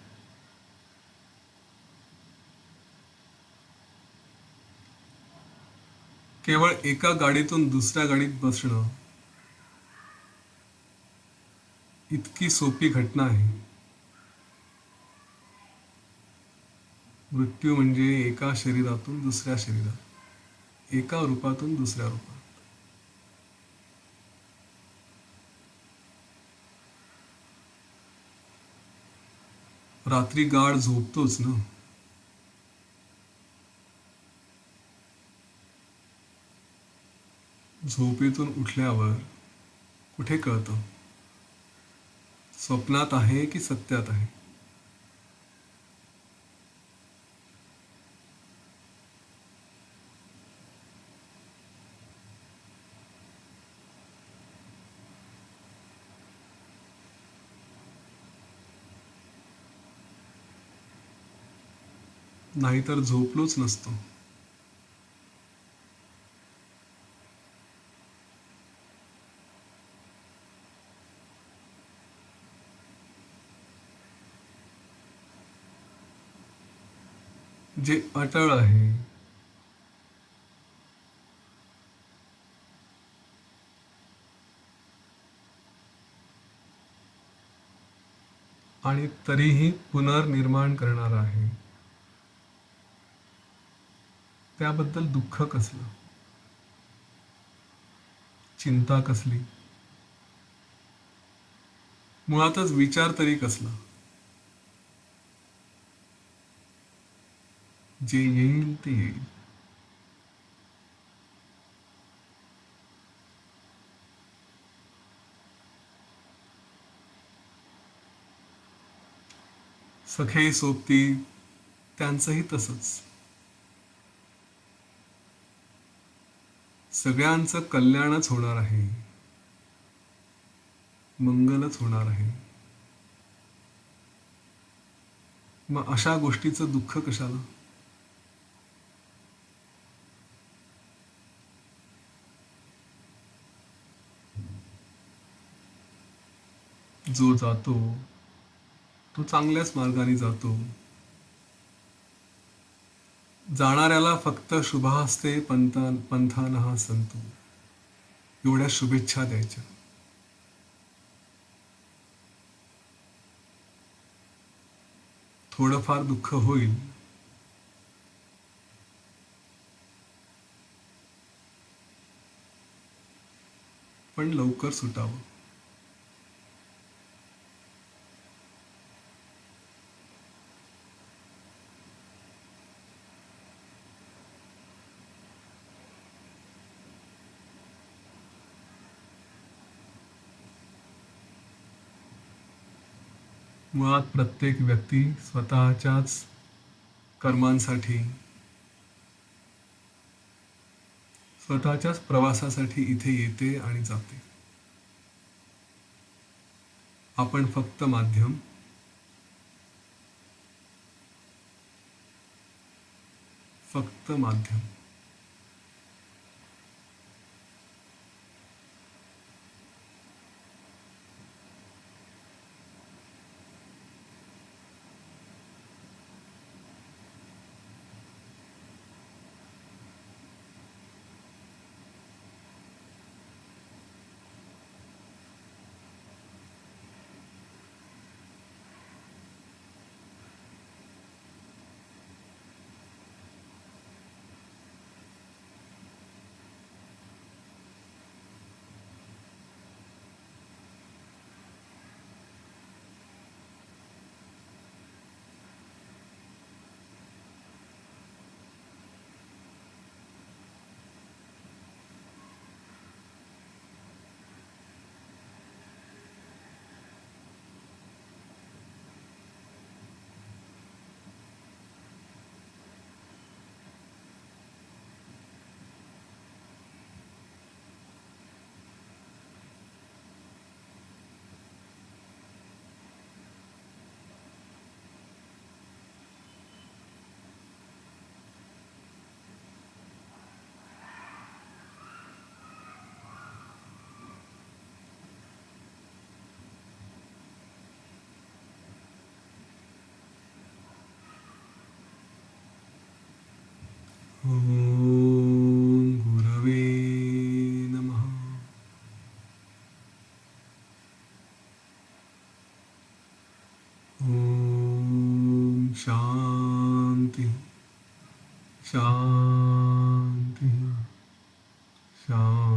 Speaker 2: केवळ एका गाडीतून दुसऱ्या गाडीत बसणं इतकी सोपी घटना आहे. मृत्यू म्हणजे एका शरीरातून दुसऱ्या शरीरात, एका रूपातून दुसऱ्या रूपात. रात्री गाढ झोपतोच ना. झोपेतून उठल्यावर कुठे कळतं? स्वप्नात आहे की सत्यात आहे? नाहीतर झोपलोच नसतो. जे अटळ आहे, आणि तरीही पुनर्निर्माण करणार आहे, त्याबद्दल दुःख कसलं, चिंता कसली, मुळातच विचार तरी कसला? जे येईल ते येईल. सखे सोबती त्यांचंही तसंच. सगळ्यांचं कल्याणच होणार आहे, मंगलच होणार आहे. मग अशा गोष्टीचं दुःख कशाला? जो जातो तो चांगल्याच मार्गाने जातो. जाणाऱ्याला फक्त शुभास्ते पंथानहा संतू, एवढ्या शुभेच्छा द्यायच्या. थोडंफार दुःख होईल, पण लवकर सुटावं. मुळात प्रत्येक व्यक्ती स्वतःच्याच कर्मांसाठी, स्वतःच्याच प्रवासासाठी इथे येते आणि जाते. आपण फक्त माध्यम, फक्त माध्यम. ओम गुरवे नमः. ओम शांती शांती शांती.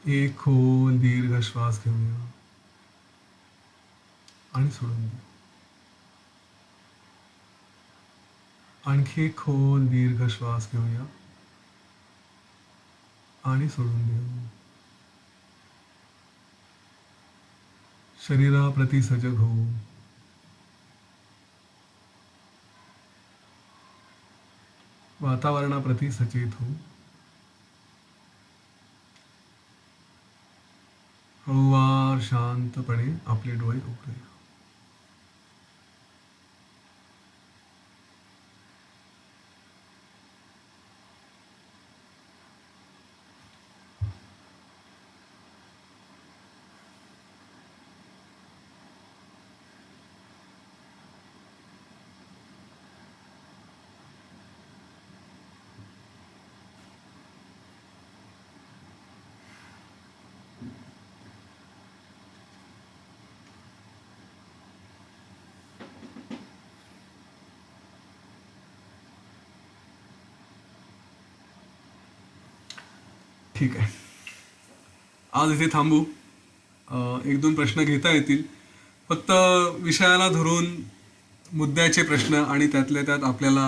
Speaker 2: एक खोल दीर्घ श्वास घेऊया आणि सोडून द्या. आणखी एक खोल दीर्घ श्वास घेऊया आणि सोडून देऊ. शरीराप्रती सजग होऊ. वातावरणाप्रती सचेत होऊ. हळूवार शांतपणे आपले डोळे उघडूया. ठीक आहे, आज इथे थांबू. एक दोन प्रश्न घेता येतील. फक्त विषयाला धरून मुद्द्याचे प्रश्न आणि त्यातल्या त्यात आपल्याला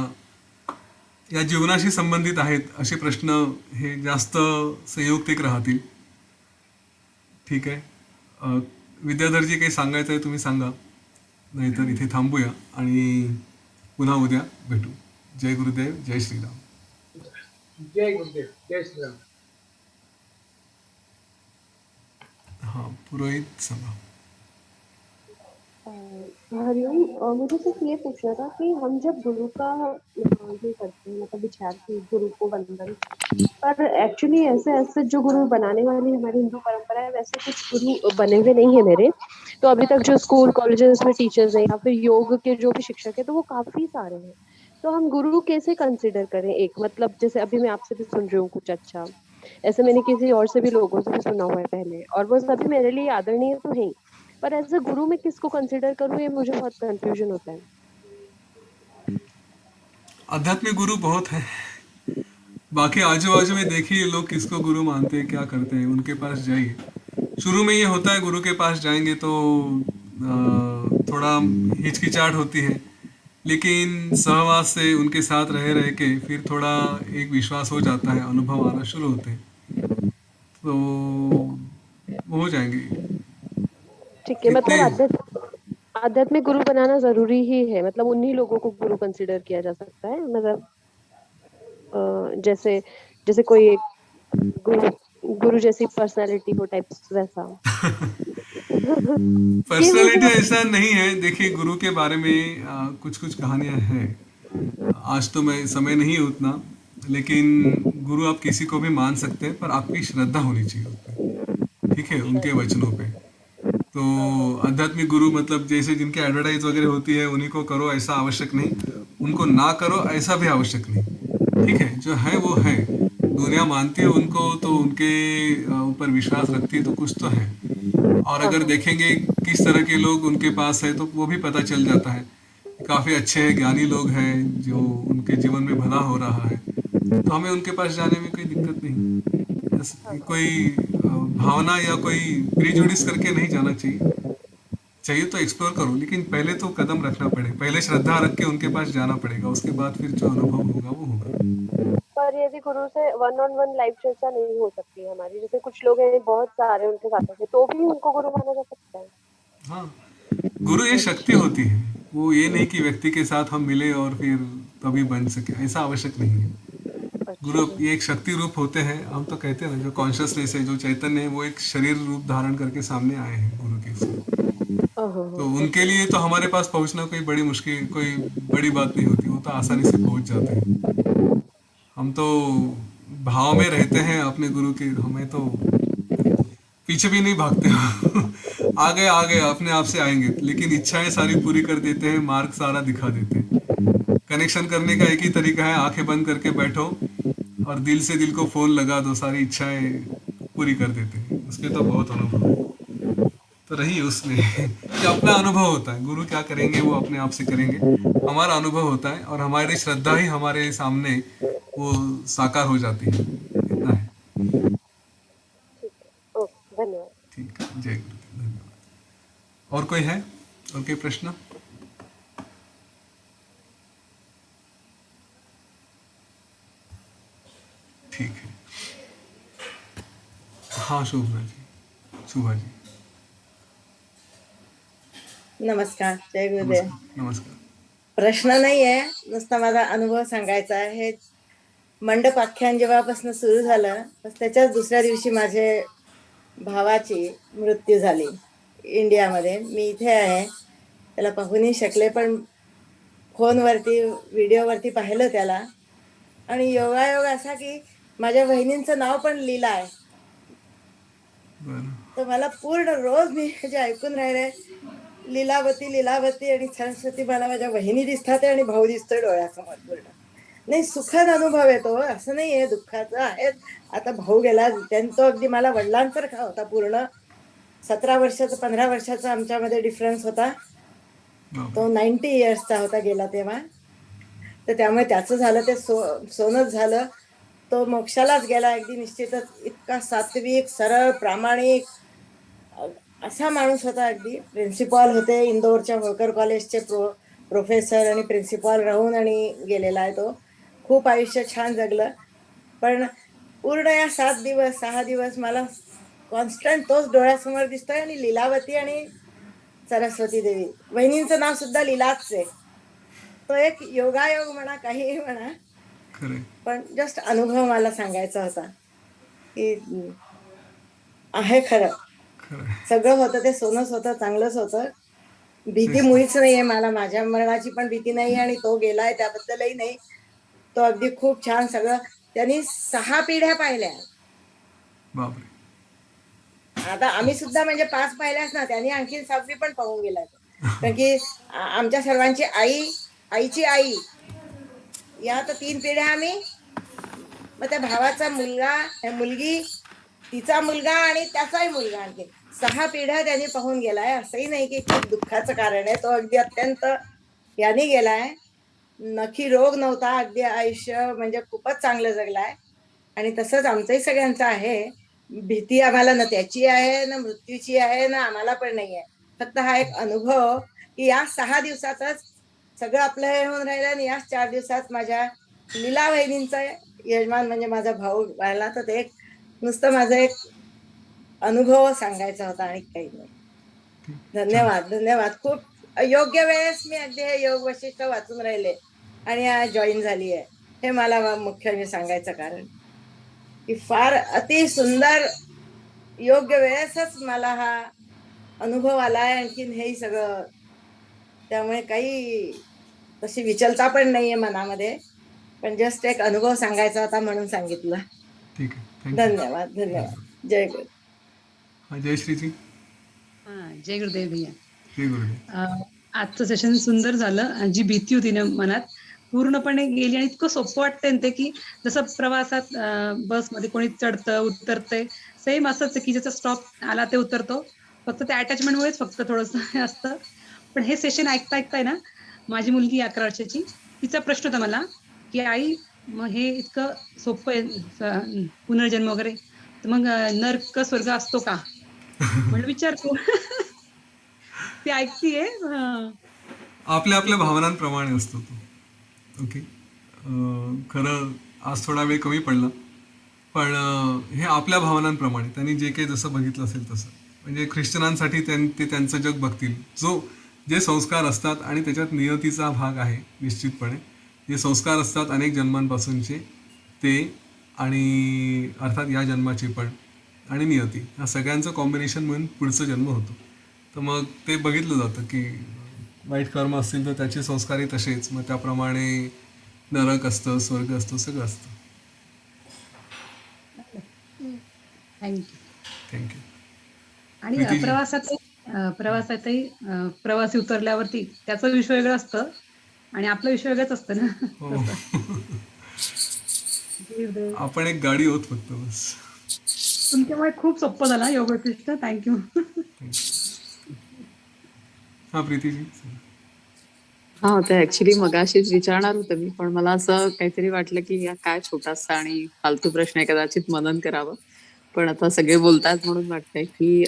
Speaker 2: या जीवनाशी संबंधित आहेत असे प्रश्न हे जास्त संयुक्तिक राहतील. ठीक आहे. विद्याधरजी काही सांगायचं आहे तुम्ही सांगा, नाहीतर इथे थांबूया आणि पुन्हा उद्या भेटू. जय गुरुदेव, जय श्रीराम.
Speaker 1: जय गुरुदेव, जय श्रीराम.
Speaker 2: हाँ, पुरोहित सांगा.
Speaker 3: हरिओम. मुझे सिर्फ ये पूछना था कि हम जब गुरु का ये करते हैं, मतलब विचार की गुरु को वंदन, पर एक्चुअली ऐसे ऐसे जो गुरु बनाने वाली हमारी हिंदू परंपरा है, वैसे कुछ गुरु बने हुए नहीं है मेरे. तो अभी तक जो स्कूल कॉलेजेस में टीचर्स हैं या फिर योग के जो भी शिक्षक है, तो वो काफी सारे हैं. तो हम गुरु कैसे कंसिडर करें? एक मतलब जैसे अभी मैं आपसे भी सुन रही हूँ कुछ अच्छा, ऐसे मैंने किसी और से भी लोगों से भी सुना हुआ है पहले, और वो सभी मेरे लिए आदरणीय तो हैं, पर एज अ गुरु मैं किसको कंसिडर करूँ, ये मुझे बहुत कंफ्यूजन होता है.
Speaker 2: आध्यात्मिक गुरु बहुत है. बाकी आजू बाजू में देखिए लोग किसको गुरु मानते हैं, क्या करते हैं, उनके पास जाइए. शुरू में ये होता है गुरु के पास जाएंगे तो थोड़ा हिचकिचाहट होती है, लेकिन सहवास से उनके साथ रह रह के फिर थोड़ा एक विश्वास हो जाता है, अनुभव आना शुरू होते हैं, तो वो हो जाएंगे.
Speaker 3: ठीक है,
Speaker 2: कितने
Speaker 3: मतलब आध्यात्मिक गुरु बनाना जरूरी ही है, मतलब उन्हीं लोगों को गुरु कंसिडर किया जा सकता है, मतलब जैसे जैसे कोई एक गुरु गुरु जैसी पर्सनालिटी हो टाइप्स वैसा. ये मुझे
Speaker 2: पर्सनालिटी ऐसा नहीं है. देखिए गुरु के बारे में कुछ कुछ कहानियां हैं. आज तो मैं समय नहीं है उतना, लेकिन गुरु आप किसी को भी मान सकते हैं, पर आपकी श्रद्धा होनी चाहिए उस पे. ठीक है, उनके वचनों पे. तो आध्यात्मिक गुरु मतलब जैसे जिनके एडवर्टाइज वगैरह होती है उन्हीं को करो ऐसा आवश्यक नहीं, उनको ना करो ऐसा भी आवश्यक नहीं. ठीक है, जो है वो है. दुनिया मानती है उनको, तो उनके ऊपर विश्वास रखती है, तो कुछ तो है. और अगर देखेंगे किस तरह के लोग उनके पास है, तो वो भी पता चल जाता है. काफ़ी अच्छे ज्ञानी लोग हैं जो उनके जीवन में भला हो रहा है, तो हमें उनके पास जाने में कोई दिक्कत नहीं. कोई भावना या कोई प्रीजुडिस करके नहीं जाना चाहिए. चाहिए तो एक्सप्लोर करो, लेकिन पहले तो कदम रखना पड़ेगा, पहले श्रद्धा रख के उनके पास जाना पड़ेगा, उसके बाद फिर जो अनुभव होगा वो होगा.
Speaker 3: पर यदि गुरु से वन ऑन वन लाइफ चर्चा नहीं हो सकती है हमारी, जैसे कुछ लोग हैं बहुत सारे उनके साथ हैं, तो भी उनको गुरु माना जा सकता है.
Speaker 2: हाँ, गुरु ये शक्ति होती है. वो ये नहीं कि व्यक्ति के साथ हम मिले और फिर तभी बन सके, ऐसा आवश्यक नहीं है. गुरु ये एक शक्ति रूप होते हैं. हम तो कहते हैं ना, जो कॉन्शियसनेस है, जो चैतन्य है, वो एक शरीर रूप धारण करके सामने आए हैं गुरु के साथ. तो उनके लिए तो हमारे पास पहुंचना कोई बड़ी मुश्किल, कोई बड़ी बात नहीं होती. वो तो आसानी से पहुंच जाते हैं. हम तो भाव में रहते हैं अपने गुरु के, हमें तो पीछे भी नहीं भागते हो. आ गए अपने आप से आएंगे, लेकिन इच्छाएं सारी पूरी कर देते हैं, मार्ग सारा दिखा देते हैं. कनेक्शन करने का एक ही तरीका है, आंखें बंद करके बैठो और दिल से दिल को फोन लगा दो, सारी इच्छाएं पूरी कर देते हैं. उसके तो बहुत अनुभव है. तो रही उसमें कि अपना अनुभव होता है. गुरु क्या करेंगे वो अपने आप से करेंगे, हमारा अनुभव होता है और हमारी श्रद्धा ही हमारे सामने वो साकार हो जाती है. इतना है.
Speaker 3: ओके, धन्यवाद.
Speaker 2: ठीक है, जय गुरुदेव, धन्यवाद. और कोई है, और कोई प्रश्न? ठीक आहे. हा शोभनाजी, शुभाजी.
Speaker 4: नमस्कार, जय गुरुदेव.
Speaker 2: नमस्कार. नमस्कार.
Speaker 4: प्रश्न नाहीये, नुसता माझा अनुभव सांगायचा आहे. मंडप आख्यान जेव्हापासून सुरू झालं, त्याच्याच दुसऱ्या दिवशी माझे भावाची मृत्यू झाली इंडियामध्ये. मी इथे आहे, त्याला पाहूनही शकले, पण फोनवरती व्हिडिओवरती पाहिलं त्याला. आणि योगायोग असा की माझ्या बहिणींचं नाव पण लीला आहे.
Speaker 2: बरं.
Speaker 4: तर मला पूर्ण रोज मी जे ऐकून राहिले, लीलावती लीलावती आणि सरस्वती, मला माझ्या बहिणी दिसतात आणि भाऊ दिसतोय डोळ्यासमोर पूर्ण. नाही, सुखद अनुभव येतो, असं नाही आहे दुःखाचं आहे. आता भाऊ गेला, तो अगदी मला वडिलांसारखा होता पूर्ण. 17 वर्षाचा 15 वर्षाचा आमच्यामध्ये डिफरन्स होता. तो 90 इयर्सचा होता गेला तेव्हा. तर त्यामुळे त्याचं झालं ते सोनच झालं. तो मोक्षालाच गेला अगदी निश्चितच. इतका सात्विक, सरळ, प्रामाणिक असा माणूस होता. अगदी प्रिन्सिपॉल होते इंदोरच्या होळकर कॉलेजचे प्रोफेसर आणि प्रिन्सिपॉल राहून आणि गेलेला आहे तो. खूप आयुष्य छान जगलं. पण पूर्ण या 7 दिवस 6 दिवस मला कॉन्स्टंट तोच डोळ्यासमोर दिसतोय. आणि लीलावती आणि सरस्वती देवी, वहिनींचं नाव सुद्धा लीलाच आहे. तो एक योगायोग म्हणा, काहीही म्हणा,
Speaker 2: खरंय.
Speaker 4: पण जस्ट अनुभव मला सांगायचा होता की आहे खरं.
Speaker 2: खरंय.
Speaker 4: सगळं होतं ते सोनंच होतं, चांगलंच होतं. भीती मुळीच नाहीये मला, माझ्या मरणाची पण भीती नाही आणि तो गेलाय त्याबद्दलही नाही. तो अगदी खूप छान सगळं. त्यांनी 6 पिढ्या पाहिल्या.
Speaker 2: बापरे.
Speaker 4: आता आम्ही सुद्धा म्हणजे 5 पाहिल्याच ना, त्यांनी आणखी 6वी पण पाहून गेला. कारण की आमच्या सर्वांची आईची आई या तर 3 पिढ्या आम्ही, मग त्या भावाचा मुलगा, मुलगी, तिचा मुलगा आणि त्याचाही मुलगा, आणखी 6 पिढ्या त्यांनी पाहून गेलाय. असंही नाही की खूप दुःखाचं कारण आहे. तो अगदी अत्यंत याने गेलाय. नक्की रोग नव्हता, अगदी आयुष्य म्हणजे खूपच चांगलं जगलाय. आणि तसंच आमचंही सगळ्यांचं आहे. भीती आम्हाला ना त्याची आहे, ना मृत्यूची आहे, ना आम्हाला पण नाही आहे. फक्त हा एक अनुभव की या 6 दिवसातच सगळं आपलं हे होऊन राहिलं. आणि या 4 दिवसात माझ्या लीला वहिनींचा यजमान म्हणजे माझा भाऊ वाढला. तर ते एक नुसतं माझं एक अनुभव सांगायचा होता आणि काही नाही. धन्यवाद, धन्यवाद. खूप योग्य वेळेस मी अगदी हे योग वशिष्ठ वाचून राहिले आणि आज जॉईन झाली आहे. हे मला मुख्य सांगायचं कारण की फार अति सुंदर योग्य वेळेसच मला हा अनुभव आलाय. आणखीन हेही सगळं, त्यामुळे काही तशी विचलता पण नाहीये मनामध्ये, पण जस्ट एक अनुभव सांगायचा होता म्हणून सांगितलं.
Speaker 2: ठीक आहे. थँक्यू.
Speaker 4: धन्यवाद, धन्यवाद. जय गुरु.
Speaker 2: हा, जयश्रीजी.
Speaker 5: जय गुरुदेव भैया.
Speaker 2: जय गुरुदेव.
Speaker 5: आजचं सेशन सुंदर झालं. जी भीती होती ना मनात पूर्णपणे गेली. आणि इतकं सोपं वाटतंय ते की जसं प्रवासात बसमध्ये कोणी चढतं उतरतंय, सेम असंच आहे की ज्याचा स्टॉप आला ते उतरतो. फक्त त्या अटॅचमेंटमुळेच फक्त थोडंसं असतं. पण हे सेशन ऐकता ऐकताय ना, माझी मुलगी 11 वर्षाची, तिचा प्रश्न होता मला की आई, मग हे इतकं सोपं आहे पुनर्जन्म वगैरे, तर मग नर्क स्वर्ग असतो का? म्हणलं विचारतो. ती ऐकतीये.
Speaker 2: आपल्या आपल्या भावनांप्रमाणे असतो तो. ओके. खरं आज थोडा वेळ कमी पडला, पण हे आपल्या भावनांप्रमाणे त्यांनी जे काही जसं बघितलं असेल तसं. म्हणजे ख्रिश्चनांसाठी ते त्यांचं जग बघतील. जे संस्कार असतात आणि त्याच्यात नियतीचा भाग आहे निश्चितपणे. जे संस्कार असतात अनेक जन्मांपासूनचे ते, आणि अर्थात या जन्माचे पण, आणि नियती, ह्या सगळ्यांचं कॉम्बिनेशन म्हणून पुढचं जन्म होतो. तर मग ते बघितलं जातं की वाईट कर्म असतील तर त्याचे संस्कारही तसेच, मग त्याप्रमाणे नरक असतं, स्वर्ग असतं, सगळं असतं.
Speaker 5: थँक्यू.
Speaker 2: थँक्यू.
Speaker 5: आणि
Speaker 2: प्रीतीजी.
Speaker 5: प्रवासातही प्रवासी उतरल्यावरती त्याचं विषय वेगळं असतं आणि आपलं विषय वेगळंच असतं ना.
Speaker 2: हो.
Speaker 5: गुरुदेव.
Speaker 2: आपण एक गाडी होत फक्त बस.
Speaker 5: तुमच्यामुळे खूप सोपं झालं योग वशिष्ठ. थँक्यू.
Speaker 2: हा, प्रीतीजी.
Speaker 6: हा, ते ऍक्च्युली मगाशीच विचारणार होतं मी, पण मला असं काहीतरी वाटलं की या काय छोटासा आणि फालतू प्रश्न आहे, कदाचित मनन करावं. पण आता सगळे बोलतात म्हणून वाटतंय की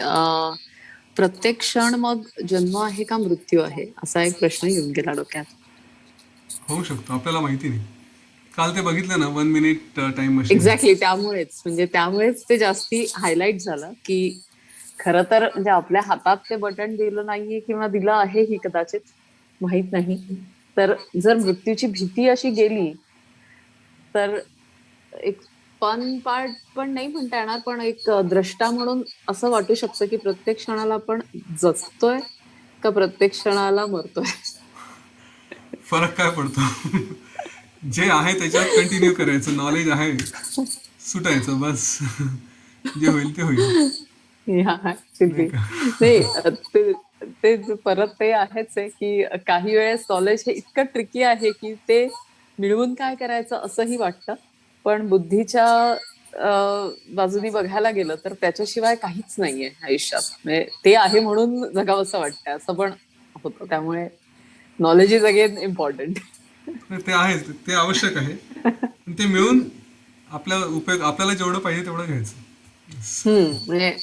Speaker 6: प्रत्येक क्षण मग जन्म आहे का मृत्यू आहे, असा एक प्रश्न येऊन गेला डोक्यात.
Speaker 2: होऊ शकतो, आपल्याला माहिती नाही. काल ते बघितलं ना 1 मिनिट टाइम मशीन.
Speaker 6: एक्झॅक्टली त्यामुळेच ते जास्ती हायलाईट झालं की खरं तर म्हणजे आपल्या हातात ते बटन दिलं नाहीये किंवा दिलं आहे ही कदाचित माहित नाही. तर जर मृत्यूची भीती अशी गेली तर एक फन पार्ट पण नाही म्हणता येणार, पण एक द्रष्टा म्हणून असं वाटू शकतं की प्रत्येक क्षणाला आपण जगतोय का प्रत्येक क्षणाला मरतोय.
Speaker 2: फरक काय पडतो? जे आहे त्याच्यात कंटिन्यू करायचं, नॉलेज आहे सुटायचं बस. जे होईल ते होईल,
Speaker 6: या
Speaker 2: नाही
Speaker 6: ऍक्च्युली
Speaker 2: का?
Speaker 6: नाही परत ते आहेच आहे की काही वेळेस नॉलेज हे इतकं ट्रिकी आहे की ते मिळवून काय करायचं असंही वाटतं, पण बुद्धीच्या बाजूनी बघायला गेलं तर त्याच्याशिवाय काहीच नाहीये आयुष्यात. म्हणजे ते आहे म्हणून जगावंसं वाटतं असं पण होतं. त्यामुळे नॉलेज इज अगेन इम्पॉर्टंट.
Speaker 2: ते आहेच, ते आवश्यक आहे. पण ते मिळून आपल्याला जेवढं पाहिजे तेवढं घ्यायचं.
Speaker 6: म्हणजे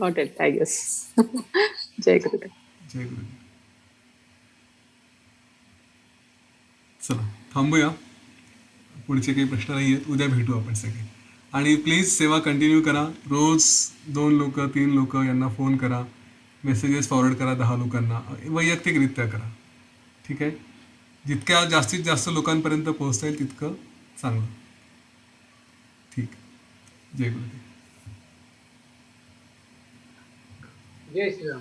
Speaker 6: गॉट इट आय गेस. जय गुरुदेव.
Speaker 2: जय गुरु. चला थांबूया, पुढचे काही प्रश्न नाही आहेत, उद्या भेटू आपण सगळे. आणि प्लीज सेवा कंटिन्यू करा. रोज 2 लोक 3 लोक यांना फोन करा, मेसेजेस फॉरवर्ड करा 10 लोकांना, वैयक्तिकरित्या करा. ठीक आहे? जितक्या जास्तीत जास्त लोकांपर्यंत पोहोचता येईल तितकं चांगलं. ठीक. जय गुरुदेव.
Speaker 1: जय श्रीराम.